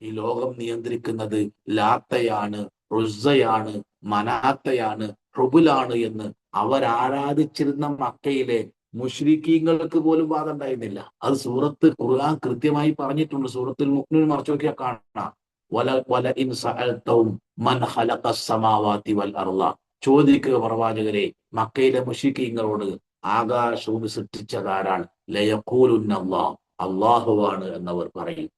ഈ ലോകം നിയന്ത്രിക്കുന്നത് ലാത്തയാണ്, റുസ്സയാണ്, മനാത്തയാണ്, ഹുബുലാണ് എന്ന് അവരാരാധിച്ചിരുന്ന മക്കയിലെ മുശ്രിക്കീങ്ങൾക്ക് പോലും വാദം ഉണ്ടായിരുന്നില്ല. അത് സൂറത്ത് ഖുർആൻ കൃത്യമായി പറഞ്ഞിട്ടുണ്ട്. സൂറത്തുൽ മുഅ്മിനൂൻ മറിച്ച് നോക്കിയാൽ കാണാം. വല വല ഇൻ സഅൽതഹും മൻ ഖലഖസ് സമാവാതി വൽ അർള. ചോദിക്കുക പ്രവാചകരെ മക്കയിലെ മുശ്രിക്കീങ്ങളോട്, ആകാശവും സൃഷ്ടിച്ചതാരാണ്? ലയഖൂലുന്ന അല്ലാഹ്, അല്ലാഹുവാണ് എന്നവർ പറയും.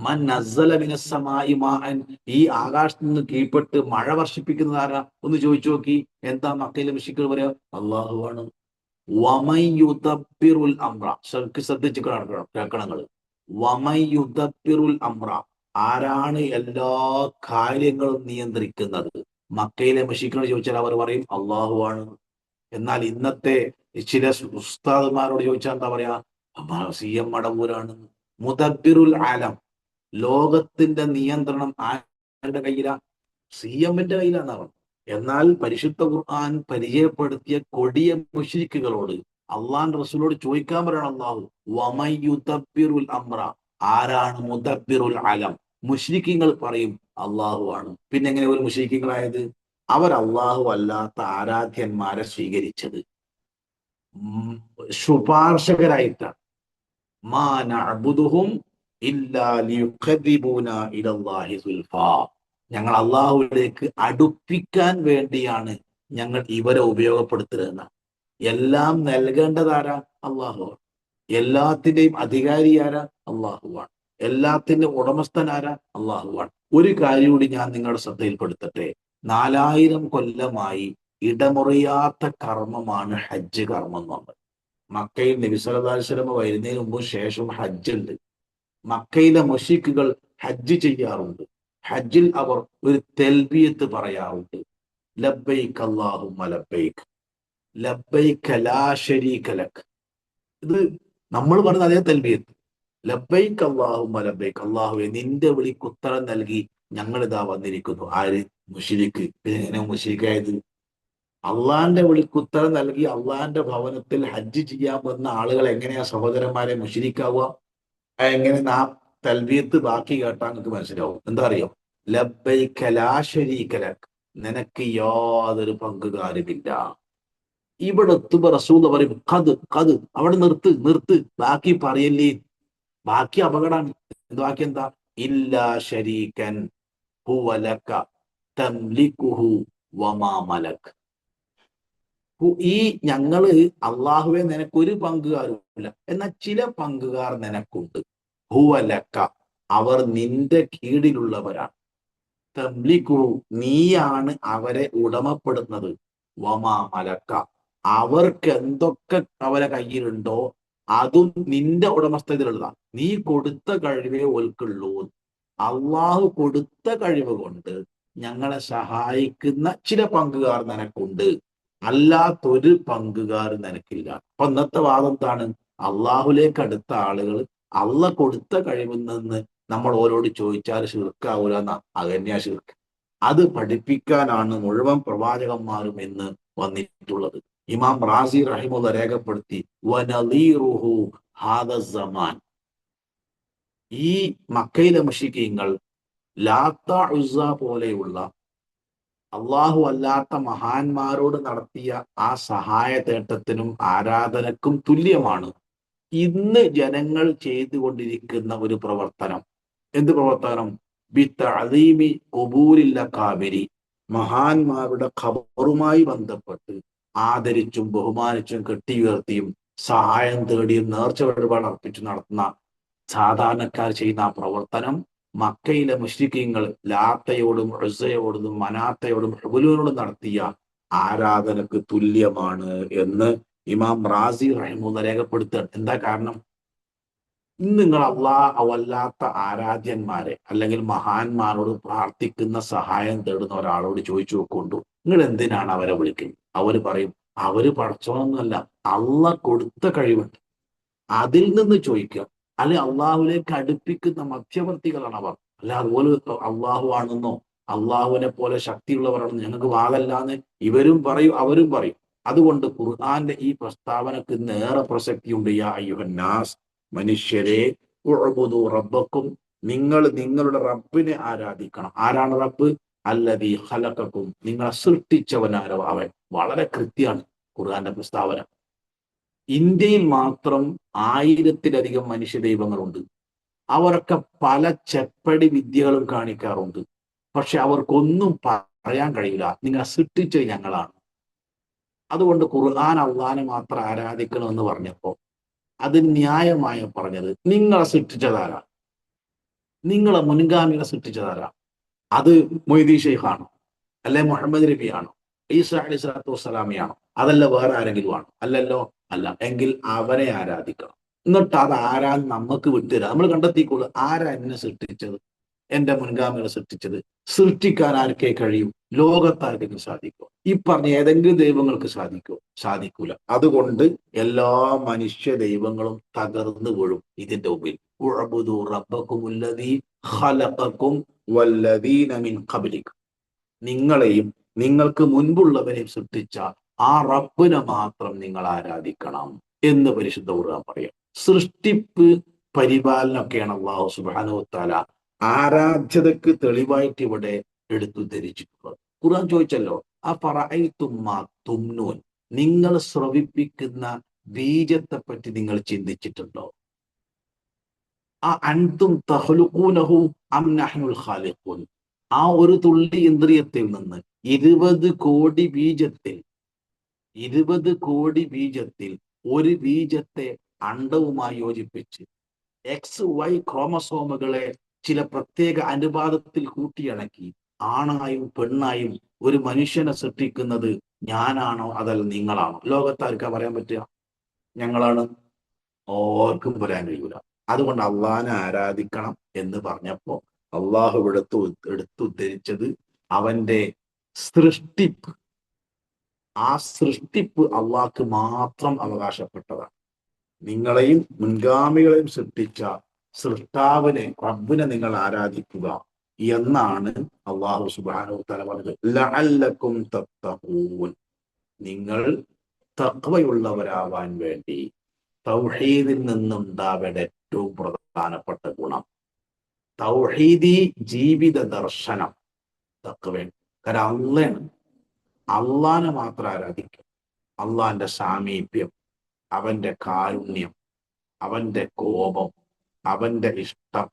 മൻ നസ്സല മിനസ് സമാഇ മാഅൻ, ഈ ആകാശത്ത് നിന്ന് കീഴ്പ്പെട്ട് മഴ വർഷിപ്പിക്കുന്നത് ആരാ? ഒന്ന് ചോദിച്ചു നോക്കി. എന്താ മക്കയിലെ മുശ്രിക്കുകൾ പറയാ? അല്ലാഹുവാണ്. വമൻ യുദബ്ബിറുൽ അംറ, ശ്രദ്ധിച്ച് കേൾക്കണങ്ങൾ. വമൻ യുദബ്ബിറുൽ അംറ, ആരാണ് എല്ലാ കാര്യങ്ങളും നിയന്ത്രിക്കുന്നത്? മക്കയിലെ മുശ്രിക്കുകൾ ചോദിച്ചാൽ അവർ പറയും അല്ലാഹുവാണ്. എന്നാൽ ഇന്നത്തെ ചില ഉസ്താദുമാരോട് ചോദിച്ചാൽ എന്താ പറയാ? CM മടവൂരാണ്. മുദബ്ബിറുൽ ആലം, ലോകത്തിന്റെ നിയന്ത്രണം ആരുടെ കയ്യിലാ? CM-ന്റെ കയ്യിലാണ് അവർ. എന്നാൽ പരിശുദ്ധ ഖുർആൻ പരിചയപ്പെടുത്തിയ കൊടിയ മുശ്രിക്കുകളോട് അള്ളാഹുവിന്റെ റസൂലോട് ചോദിക്കാൻ പറയണം അള്ളാഹു, വമൻ യുദബ്ബിറുൽ അംറ, ആരാണ് മുദബ്ബിറുൽ ആലം? മുശ്രിക്കുകൾ പറയും അള്ളാഹു ആണ്. പിന്നെ എങ്ങനെ ഒരു മുശ്രിക്കുകളായത്? അവർ അള്ളാഹു അല്ലാത്ത ആരാധ്യന്മാരെ സ്വീകരിച്ചത് ശുപാർശകരായിട്ടാണ്. മാ നഅ്ബുദുഹും ഇല്ലാ ലിയുഖർരിബൂനാ ഇലല്ലാഹി സുൽഫാ, ഞങ്ങൾ അള്ളാഹുവിലേക്ക് അടുപ്പിക്കാൻ വേണ്ടിയാണ് ഞങ്ങൾ ഇവരെ ഉപയോഗപ്പെടുത്തുന്നത്. എല്ലാം നൽകേണ്ടതാരാ? അള്ളാഹുവാണ്. എല്ലാത്തിന്റെയും അധികാരി ആരാ? അള്ളാഹുവാണ്. എല്ലാത്തിന്റെ ഉടമസ്ഥൻ ആരാ? അള്ളാഹുവാണ്. ഒരു കാര്യം കൂടി ഞാൻ നിങ്ങളുടെ ശ്രദ്ധയിൽപ്പെടുത്തട്ടെ. 4000 കൊല്ലമായി ഇടമുറിയാത്ത കർമ്മമാണ് ഹജ്ജ് കർമ്മം എന്ന് പറഞ്ഞത്. മക്കയിൽ നബി സല്ലല്ലാഹു അലൈഹി വസല്ലം വരുന്നതിന് മുമ്പ് ശേഷം ഹജ്ജ് ഉണ്ട്. മക്കയിലെ മുശ്രിക്കുകൾ ഹജ്ജ് ചെയ്യാറുണ്ട്. ഹജ്ജിൽ അവർ ഒരു തെൽബിയത്ത് പറയാറുണ്ട്. ലബ്ബൈക് അല്ലാഹുമ്മ ലബ്ബൈക്, ലബ്ബൈക ലാ ശരീക ലക്. ഇത് നമ്മൾ പറയുന്ന അതേ തെൽബിയത്ത്. ലബ്ബൈക് അല്ലാഹുമ്മ ലബ്ബൈക്, അല്ലാഹുവേ നിന്റെ വിളിക്ക് ഉത്തരം നൽകി ഞങ്ങൾ ഇതാ വന്നിരിക്കുന്നു. ആര്? മുശ്രിക്ക്. പിന്നെ മുശ്രിക്കായത്? അള്ളാന്റെ വിളിക്ക് ഉത്തരം നൽകി അള്ളാന്റെ ഭവനത്തിൽ ഹജ്ജ് ചെയ്യാൻ വന്ന ആളുകൾ എങ്ങനെയാ സഹോദരന്മാരെ മുശ്രിക്കാവുക? എങ്ങനെ നാം തൽബിയത്ത് ബാക്കി കേട്ടാൽ നിങ്ങൾക്ക് മനസ്സിലാവും. എന്താ അറിയോ? ലബ്ബൈക ലാ ശരീക ലക്, നിനക്ക് യാതൊരു പങ്കുകാരുമില്ല. ഇവിടെ എത്തുമ്പോ റസൂൽ പറയും ഖദ് ഖദ്, അവിടെ നിർത്ത് നിർത്ത്, ബാക്കി പറയല്ലേ, ബാക്കി അപകടമാണ്. ബാക്കി എന്താ? ഇല്ലാ ശരീകൻ ഹുവ ലക തംലികുഹു വമാ മലക്. ഈ ഞങ്ങള് അള്ളാഹുവെ നിനക്കൊരു പങ്കുകാരുമില്ല, എന്നാൽ ചില പങ്കുകാർ നിനക്കുണ്ട്. ഹുവ ലക, അവർ നിന്റെ കീഴിലുള്ളവരാണ്. തംലികുഹു, നീയാണ് അവരെ ഉടമപ്പെടുന്നത്. വമാ മലക്ക, അവർക്ക് എന്തൊക്കെ അവരെ കയ്യിലുണ്ടോ അതും നിന്റെ ഉടമസ്ഥതയിലുള്ളതാണ്. നീ കൊടുത്ത കഴിവേ ഓൽക്കുള്ളൂ. അള്ളാഹു കൊടുത്ത കഴിവ് കൊണ്ട് ഞങ്ങളെ സഹായിക്കുന്ന ചില പങ്കുകാർ നിനക്കുണ്ട്, അല്ലാത്തൊരു പങ്കുകാർ നിനക്കില്ല. അപ്പൊ ഇന്നത്തെ വാദം എന്താണ്? അള്ളാഹുലേക്ക് അടുത്ത ആളുകൾ അള്ള കൊടുത്ത കഴിവിൽ നിന്ന് നമ്മൾ ഓരോട് ചോദിച്ചാൽ ശിർക്കാവൂല എന്നാ, അകന്യാ ശിർക്ക്. അത് പഠിപ്പിക്കാനാണ് മുഴുവൻ പ്രവാചകന്മാരും എന്ന് വന്നിട്ടുള്ളത്. ഇമാം റാസി റഹിമുള്ള രേഖപ്പെടുത്തി, വനളീറുഹു ഹാദ സമാൻ, ഈ മക്കയിലെ മുശ്രിക്കീങ്ങൾ ലാത്ത ഉസ്സ പോലെയുള്ള അള്ളാഹു അല്ലാത്ത മഹാന്മാരോട് നടത്തിയ ആ സഹായ തേട്ടത്തിനും ആരാധനക്കും തുല്യമാണ് ഇന്ന് ജനങ്ങൾ ചെയ്തുകൊണ്ടിരിക്കുന്ന ഒരു പ്രവർത്തനം. എന്ത് പ്രവർത്തനം? ബിത്തഅദീമി ഖുബൂരിൽ അകാബിരി, മഹാന്മാരുടെ ഖബറുമായി ബന്ധപ്പെട്ട് ആദരിച്ചും ബഹുമാനിച്ചും കെട്ടിയുയർത്തിയും സഹായം തേടിയും നേർച്ച വഴിപാട് അർപ്പിച്ചു നടത്തുന്ന സാധാരണക്കാർ ചെയ്യുന്ന ആ പ്രവർത്തനം മക്കയിലെ മുശ്രിക്കീങ്ങൾ ലാത്തയോടും ഉസ്സയോടും മനാത്തയോടും ഹുബുലിനോടും നടത്തിയ ആരാധനക്ക് തുല്യമാണ് എന്ന് ഇമാം റാസി റഹിമുള്ള രേഖപ്പെടുത്തുകയാണ്. എന്താ കാരണം? ഇന്ന് നിങ്ങൾ അല്ലാത്ത ആരാധ്യന്മാരെ അല്ലെങ്കിൽ മഹാന്മാരോട് പ്രാർത്ഥിക്കുന്ന സഹായം തേടുന്ന ഒരാളോട് ചോദിച്ചു നോക്കൊണ്ടു, നിങ്ങൾ എന്തിനാണ് അവരെ വിളിക്കുന്നത്? അവര് പറയും അവര് പടച്ചോന്നല്ല, അള്ള കൊടുത്ത കഴിവുണ്ട്, അതിൽ നിന്ന് ചോദിക്കുക. അല്ലെ അള്ളാഹുലേക്ക് അടുപ്പിക്കുന്ന മധ്യവർത്തികളാണ് അവർ. അല്ല അതുപോലെ അള്ളാഹു ആണെന്നോ അള്ളാഹുവിനെ പോലെ ശക്തിയുള്ളവരാണെന്നോ ഞങ്ങൾക്ക് വാദല്ലാന്ന് ഇവരും പറയും അവരും പറയും. അതുകൊണ്ട് ഖുർആന്റെ ഈ പ്രസ്താവനക്ക് നേറെ പ്രസക്തിയുണ്ട്. യാ അയ്യുഹന്നാസ്, മനുഷ്യരെ, ഉഅ്ബുദു റബ്ബക്കും, നിങ്ങൾ നിങ്ങളുടെ റബ്ബിനെ ആരാധിക്കണം. ആരാണ് റബ്ബ്? അല്ലദീ ഖലഖക്കും, നിങ്ങളെ സൃഷ്ടിച്ചവനാരോ അവൻ. വളരെ കൃത്യമാണ് ഖുർആന്റെ പ്രസ്താവന. ഇന്ത്യയിൽ മാത്രം 1000-ലധികം മനുഷ്യ ദൈവങ്ങളുണ്ട്. അവരൊക്കെ പല ചെപ്പടി വിദ്യകളും കാണിക്കാറുണ്ട്. പക്ഷെ അവർക്കൊന്നും പറയാൻ കഴിയില്ല, നിങ്ങളെ സൃഷ്ടിച്ചത് ഞങ്ങളാണ്. അതുകൊണ്ട് ഖുർആൻ അള്ളാനെ മാത്രം ആരാധിക്കണമെന്ന് പറഞ്ഞപ്പോ അത് ന്യായമായ പറഞ്ഞത്, നിങ്ങളെ സൃഷ്ടിച്ചതാരാ? നിങ്ങളെ മുൻഗാമികളെ സൃഷ്ടിച്ചതാരാ? അത് മൊയ്തീൻ ഷെയ്ഖാണോ? അല്ലെ മുഹമ്മദ് നബിയാണോ? ഈസ അലൈഹി സ്വലാത്തു വസ്സലാമിയാണോ? അതല്ല വേറെ ആരെങ്കിലും ആണോ? അല്ലല്ലോ. അല്ല. എങ്കിൽ അവനെ ആരാധിക്കണം. എന്നിട്ട് അത് ആരാന്ന് നമുക്ക് വിട്ടുതരാം. നമ്മൾ കണ്ടെത്തിക്കോളൂ, ആരാ എന്നെ സൃഷ്ടിച്ചത്, എന്റെ മുൻഗാമികളെ സൃഷ്ടിച്ചത്. സൃഷ്ടിക്കാൻ ആർക്കേ കഴിയും? ലോകത്താർക്കെങ്കിലും സാധിക്കോ? ഈ പറഞ്ഞ ഏതെങ്കിലും ദൈവങ്ങൾക്ക് സാധിക്കോ? സാധിക്കൂല. അതുകൊണ്ട് എല്ലാ മനുഷ്യ ദൈവങ്ങളും തകർന്നു വീഴും ഇതിന്റെ മുമ്പിൽ. ഉഅ്ബുദു റബ്ബക്കുമുല്ലദീ ഖലഖക്കും വല്ലദീന മിൻ ഖബ്ലിക്കും, നിങ്ങളെയും നിങ്ങൾക്ക് മുൻപുള്ളവരെയും സൃഷ്ടിച്ച ആ റബ്ബിനെ മാത്രം നിങ്ങൾ ആരാധിക്കണം എന്ന് പരിശുദ്ധ ഖുർആൻ പറയാം. സൃഷ്ടിപ്പ്, പരിപാലനമൊക്കെയാണ് അല്ലാഹു സുബ്ഹാനഹു വ തആല ആരാധ്യതക്ക് തെളിവായിട്ട് ഇവിടെ എടുത്തു ധരിച്ചിട്ടുള്ളത്. ഖുർആൻ ചോദിച്ചല്ലോ, അഫറഅയ്തും മാ തുംനൂൻ, നിങ്ങൾ ശ്രവിപ്പിക്കുന്ന ബീജത്തെ പറ്റി നിങ്ങൾ ചിന്തിച്ചിട്ടുണ്ടോ? ആ അൻതും തഖ്ലുഖൂനഹു അം നഹ്നുൽ ഖാലിഖൂൻ, ആ ഒരു തുള്ളി ഇന്ദ്രിയത്തിൽ നിന്ന് 20 കോടി ബീജത്തിൽ 20 കോടി ബീജത്തിൽ ഒരു ബീജത്തെ അണ്ഡവുമായി യോജിപ്പിച്ച് XY ക്രോമസോമുകളെ ചില പ്രത്യേക അനുപാതത്തിൽ കൂട്ടിയിണക്കി ആണായും പെണ്ണായും ഒരു മനുഷ്യനെ സൃഷ്ടിക്കുന്നത് ഞാനാണോ അതല്ല നിങ്ങളാണോ? ലോകത്താർക്കാ പറയാൻ പറ്റുക? ഞങ്ങളാണ്. ഓർക്കും പറയാൻ കഴിയൂല. അതുകൊണ്ട് അള്ളാഹിനെ ആരാധിക്കണം എന്ന് പറഞ്ഞപ്പോ അള്ളാഹു എടുത്തുദ്ധരിച്ചത് അവന്റെ സൃഷ്ടിപ്പ്. ആ സൃഷ്ടിപ്പ് അള്ളാഹ്ക്ക് മാത്രം അവകാശപ്പെട്ടതാണ്. നിങ്ങളെയും മുൻഗാമികളെയും സൃഷ്ടിച്ച സൃഷ്ടാവിനെ, റബ്ബിനെ നിങ്ങൾ ആരാധിക്കുക എന്നാണ് അള്ളാഹു സുബ്ഹാനഹു വ തആല പറഞ്ഞത്. ലഅല്ലക്കും തത്തഖൂൻ, നിങ്ങൾ തഖ്വയുള്ളവരാവാൻ വേണ്ടി. തൗഹീദിൽ നിന്നുണ്ടാവേണ്ട ഏറ്റവും പ്രധാനപ്പെട്ട ഗുണം തൗഹീദി ജീവിത ദർശനം, തഖ്വയാണ്. കാരണം അള്ളാനെ മാത്രം ആരാധിക്കും. അള്ളാന്റെ സാമീപ്യം, അവന്റെ കാരുണ്യം, അവന്റെ കോപം, അവന്റെ ഇഷ്ടം,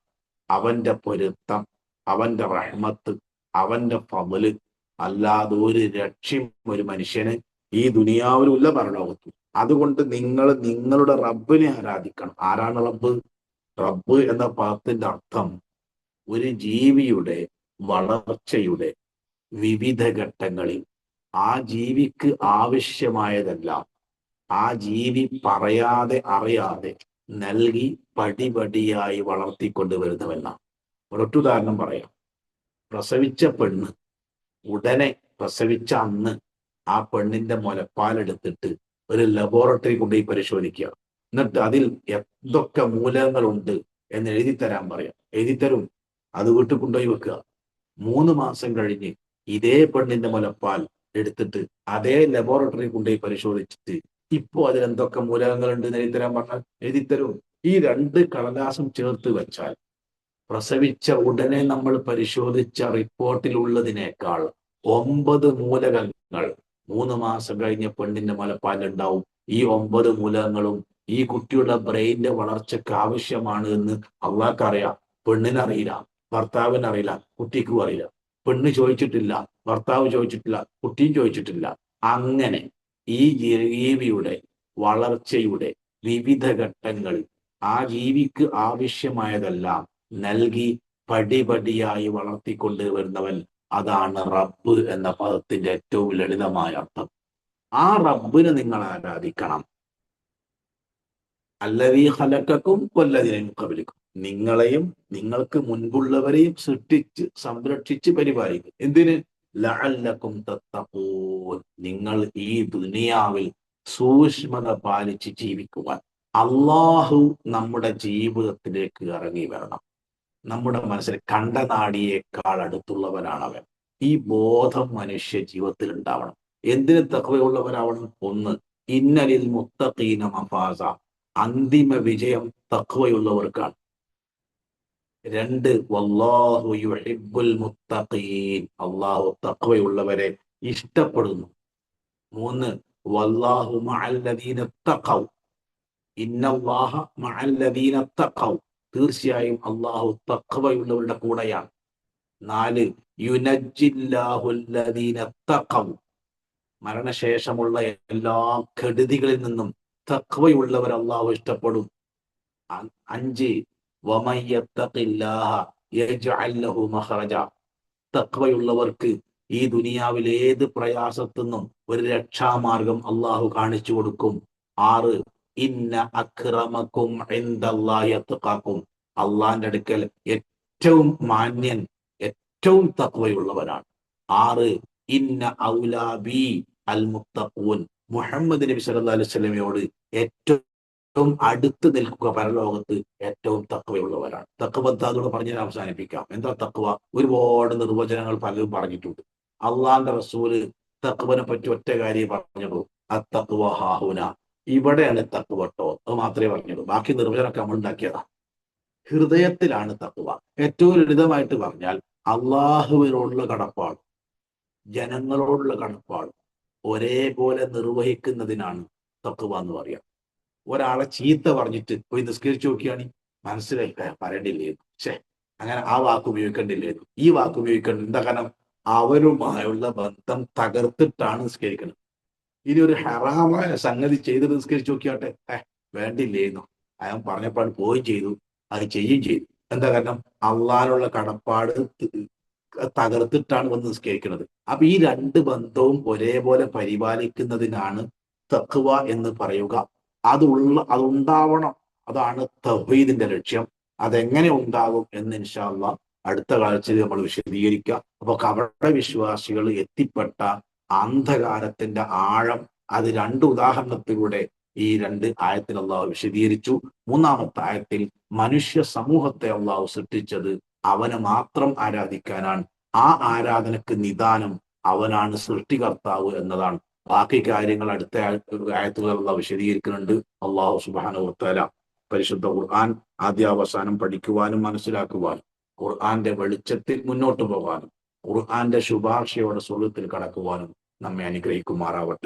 അവന്റെ പൊരുത്തം, അവന്റെ റഹ്മത്ത്, അവന്റെ ഫضല്, അല്ലാതെ ഒരു രക്ഷയും ഒരു മനുഷ്യന് ഈ ദുനിയാവിലുള്ള പരലോകത്തും. അതുകൊണ്ട് നിങ്ങൾ നിങ്ങളുടെ റബ്ബിനെ ആരാധിക്കണം. ആരാണ് റബ്ബ്? റബ്ബ് എന്ന പദത്തിന്റെ അർത്ഥം ഒരു ജീവിയുടെ വളർച്ചയുടെ വിവിധ ഘട്ടങ്ങളിൽ ആ ജീവിക്ക് ആവശ്യമായതെല്ലാം ആ ജീവി പറയാതെ അറിയാതെ നൽകി പടിപടിയായി വളർത്തിക്കൊണ്ടുവരുന്നവെന്നാണ്. ഒരൊറ്റുദാഹരണം പറയാം. പ്രസവിച്ച പെണ്ണ് ഉടനെ പ്രസവിച്ച അന്ന് ആ പെണ്ണിന്റെ മുലപ്പാലെടുത്തിട്ട് ഒരു ലബോറട്ടറി കൊണ്ടുപോയി പരിശോധിക്കുക. എന്നിട്ട് അതിൽ എന്തൊക്കെ മൂലകങ്ങളുണ്ട് എന്ന് എഴുതി തരാൻ പറയാം. എഴുതിത്തരും. അത് വീട്ടിൽ കൊണ്ടുപോയി വെക്കുക. 3 മാസം കഴിഞ്ഞ് ഇതേ പെണ്ണിന്റെ മുലപ്പാൽ എടുത്തിട്ട് അതേ ലബോറട്ടറി കൊണ്ടുപോയി പരിശോധിച്ചിട്ട് ഇപ്പോ അതിൽ എന്തൊക്കെ മൂലകങ്ങളുണ്ട് എന്ന് എഴുതി തരാൻ പറഞ്ഞാൽ എഴുതിത്തരും. ഈ 2 കടലാസും ചേർത്ത് വെച്ചാൽ പ്രസവിച്ച ഉടനെ നമ്മൾ പരിശോധിച്ച റിപ്പോർട്ടിലുള്ളതിനേക്കാൾ 9 മൂലകങ്ങൾ 3 മാസം കഴിഞ്ഞ പെണ്ണിന്റെ മുലപ്പാലുണ്ടാവും. ഈ 9 മൂലകങ്ങളും ഈ കുട്ടിയുടെ ബ്രെയിനിന്റെ വളർച്ചയ്ക്ക് ആവശ്യമാണ് എന്ന് അള്ളാഹ്ക്കറിയാം. പെണ്ണിനറിയില്ല, ഭർത്താവിനറിയില്ല, കുട്ടിക്കും അറിയില്ല. പെണ്ണ് ചോദിച്ചിട്ടില്ല, ഭർത്താവ് ചോദിച്ചിട്ടില്ല, കുട്ടിയും ചോദിച്ചിട്ടില്ല. അങ്ങനെ ഈ ജീവിയുടെ വളർച്ചയുടെ വിവിധ ഘട്ടങ്ങളിൽ ആ ജീവിക്ക് ആവശ്യമായതെല്ലാം നൽകി പടിപടിയായി വളർത്തിക്കൊണ്ട് വരുന്നവൻ, അതാണ് റബ്ബ് എന്ന പദത്തിന്റെ ഏറ്റവും ലളിതമായ അർത്ഥം. ആ റബ്ബിനെ നിങ്ങൾ ആരാധിക്കണം. അല്ലദീ ഖലഖക്കും വല്ലദീന മിൻ ഖബ്ലിക്കും, നിങ്ങളെയും നിങ്ങൾക്ക് മുൻപുള്ളവരെയും സൃഷ്ടിച്ച് സംരക്ഷിച്ച് പരിപാലിക്കും. എന്തിന്? ലഅല്ലക്കും തത്തഖൂൻ, നിങ്ങൾ ഈ ദുനിയാവിൽ സൂക്ഷ്മത പാലിച്ച് ജീവിക്കുവാൻ. അള്ളാഹു നമ്മുടെ ജീവിതത്തിലേക്ക് ഇറങ്ങി വരണം. നമ്മുടെ മനസ്സിൽ കണ്ടനാടിയേക്കാൾ അടുത്തുള്ളവനാണ് അവൻ. ഈ ബോധം മനുഷ്യ ജീവിതത്തിൽ ഉണ്ടാവണം. എന്തിന് തഖ്വയുള്ളവരാവണം? ഒന്ന്, ഇന്നലിൽ മുത്തഖീന മഫാസ, അന്തിമ വിജയം തഖ്വയുള്ളവർക്കാണ്. രണ്ട്, വല്ലാഹു യുഹിബ്ബുൽ മുത്തഖീൻ, അല്ലാഹു തഖ്വയുള്ളവരെ ഇഷ്ടപ്പെടുന്നു. മൂന്ന്, വല്ലാഹു മഅല്ലദീന തഖൗ, ഇന്നല്ലാഹ മഅല്ലദീന തഖൗ, തീർച്ചയായും അല്ലാഹു തഖ്വയുള്ളവരുടെ കൂടെയാണ്. നാല്, യുനജ്ജില്ലാഹുല്ലദീന തഖൗ, മരണശേഷമുള്ള എല്ലാ കെടുതികളിൽ നിന്നും തഖ്വയുള്ളവർ അല്ലാഹു ഇഷ്ടപ്പെടും. അഞ്ച്, വമൻ യത്തഖില്ലാഹ യജ്അൽ ലഹു മഖ്റജ, തഖ്വയുള്ളവർക്ക് ഈ ദുനിയാവിൽ ഏത് പ്രയാസത്തിൽ നിന്നും ഒരു രക്ഷാമാർഗം അള്ളാഹു കാണിച്ചു കൊടുക്കും. ആറ്, ഇന്ന അക്രമക്കും ഇൻദല്ലാഹി അത്ഖാക്കും, അള്ളാന്റെ അടുക്കൽ ഏറ്റവും മാന്യൻ ഏറ്റവും തഖ്വയുള്ളവനാണ്. ആറ്, ഇന്ന ഔലാബി അൽ മുത്തഖൂൻ, മുഹമ്മദ് നബി സല്ലല്ലാഹു അലൈഹി വസല്ലമയോട് ഏറ്റവും അടുത്ത് നിൽക്കുക പരലോകത്ത് ഏറ്റവും തഖ്വയുള്ളവരാണ്. തഖ്വ അതോടെ പറഞ്ഞാൽ അവസാനിപ്പിക്കാം. എന്താ തഖ്വ? ഒരുപാട് നിർവചനങ്ങൾ പലരും പറഞ്ഞിട്ടുണ്ട്. അള്ളാന്റെ റസൂല് തഖ്വനെ പറ്റി ഒറ്റ കാര്യം പറഞ്ഞുള്ളൂ, അത്തഖ്വ ഹാഹുന, ഇവിടെയാണ് തഖ്വ ട്ടോ, അത് മാത്രമേ പറഞ്ഞുള്ളൂ. ബാക്കി നിർവചനമൊക്കെ നമ്മൾ ഉണ്ടാക്കിയതാ. ഹൃദയത്തിലാണ് തഖ്വ. ഏറ്റവും ലളിതമായിട്ട് പറഞ്ഞാൽ അള്ളാഹുവിനോടുള്ള കടപ്പാട്, ജനങ്ങളോടുള്ള കടപ്പാട് ഒരേപോലെ നിർവഹിക്കുന്നതിനാണ് തഖ്വ എന്ന് പറയാം. ഒരാളെ ചീത്ത പറഞ്ഞിട്ട് പോയി നിസ്കരിച്ചു നോക്കിയാണ് മനസ്സിലായി പറയേണ്ടില്ലായിരുന്നു, അങ്ങനെ ആ വാക്ക് ഉപയോഗിക്കേണ്ടില്ലായിരുന്നു, ഈ വാക്ക് ഉപയോഗിക്കേണ്ട. എന്താ കാരണം? അവരുമായുള്ള ബന്ധം തകർത്തിട്ടാണ് നിസ്കരിക്കുന്നത്. ഇനി ഒരു ഹറാമായ സംഗതി ചെയ്ത് നിസ്കരിച്ചു നോക്കിയാട്ടെ, വേണ്ടില്ലായിരുന്നു, അയാൾ പറഞ്ഞപ്പോൾ പോയി ചെയ്തു, അത് ചെയ്യുകയും ചെയ്തു. എന്താ കാരണം? അള്ളാനുള്ള കടപ്പാട് തകർത്തിട്ടാണ് വന്ന് നിസ്കരിക്കുന്നത്. അപ്പൊ ഈ രണ്ട് ബന്ധവും ഒരേപോലെ പരിപാലിക്കുന്നതിനാണ് തഖ്വ എന്ന് പറയുക. അതുണ്ടാവണം. അതാണ് തൗഹീദിന്റെ ലക്ഷ്യം. അതെങ്ങനെ ഉണ്ടാകും എന്ന് ഇൻഷാ അല്ലാഹ് അടുത്ത കാഴ്ചയിൽ നമ്മൾ വിശദീകരിക്കാം. അപ്പൊ കപട വിശ്വാസികൾ എത്തിപ്പെട്ട അന്ധകാരത്തിന്റെ ആഴം അത് രണ്ട് ഉദാഹരണത്തിലൂടെ ഈ രണ്ട് ആയത്തിൽ അള്ളാഹു വിശദീകരിച്ചു. മൂന്നാമത്തെ ആയത്തിൽ മനുഷ്യ സമൂഹത്തെ അള്ളാഹു സൃഷ്ടിച്ചത് അവനെ മാത്രം ആരാധിക്കാനാണ്. ആ ആരാധനക്ക് നിദാനം അവനാണ് സൃഷ്ടികർത്താവ് എന്നതാണ്. ബാക്കി കാര്യങ്ങൾ അടുത്ത ആയത്തുകൾ വിശദീകരിക്കുന്നുണ്ട്. അള്ളാഹു സുബ്ഹാനഹു വ തആല പരിശുദ്ധ ഖുർആൻ ആദ്യാവസാനം പഠിക്കുവാനും മനസ്സിലാക്കുവാനും ഖുർആന്റെ വെളിച്ചത്തിൽ മുന്നോട്ട് പോകാനും ഖുർആന്റെ ശുപാർശയോടെ സ്വർഗ്ഗത്തിൽ കടക്കുവാനും നമ്മെ അനുഗ്രഹിക്കുമാറാവട്ടെ.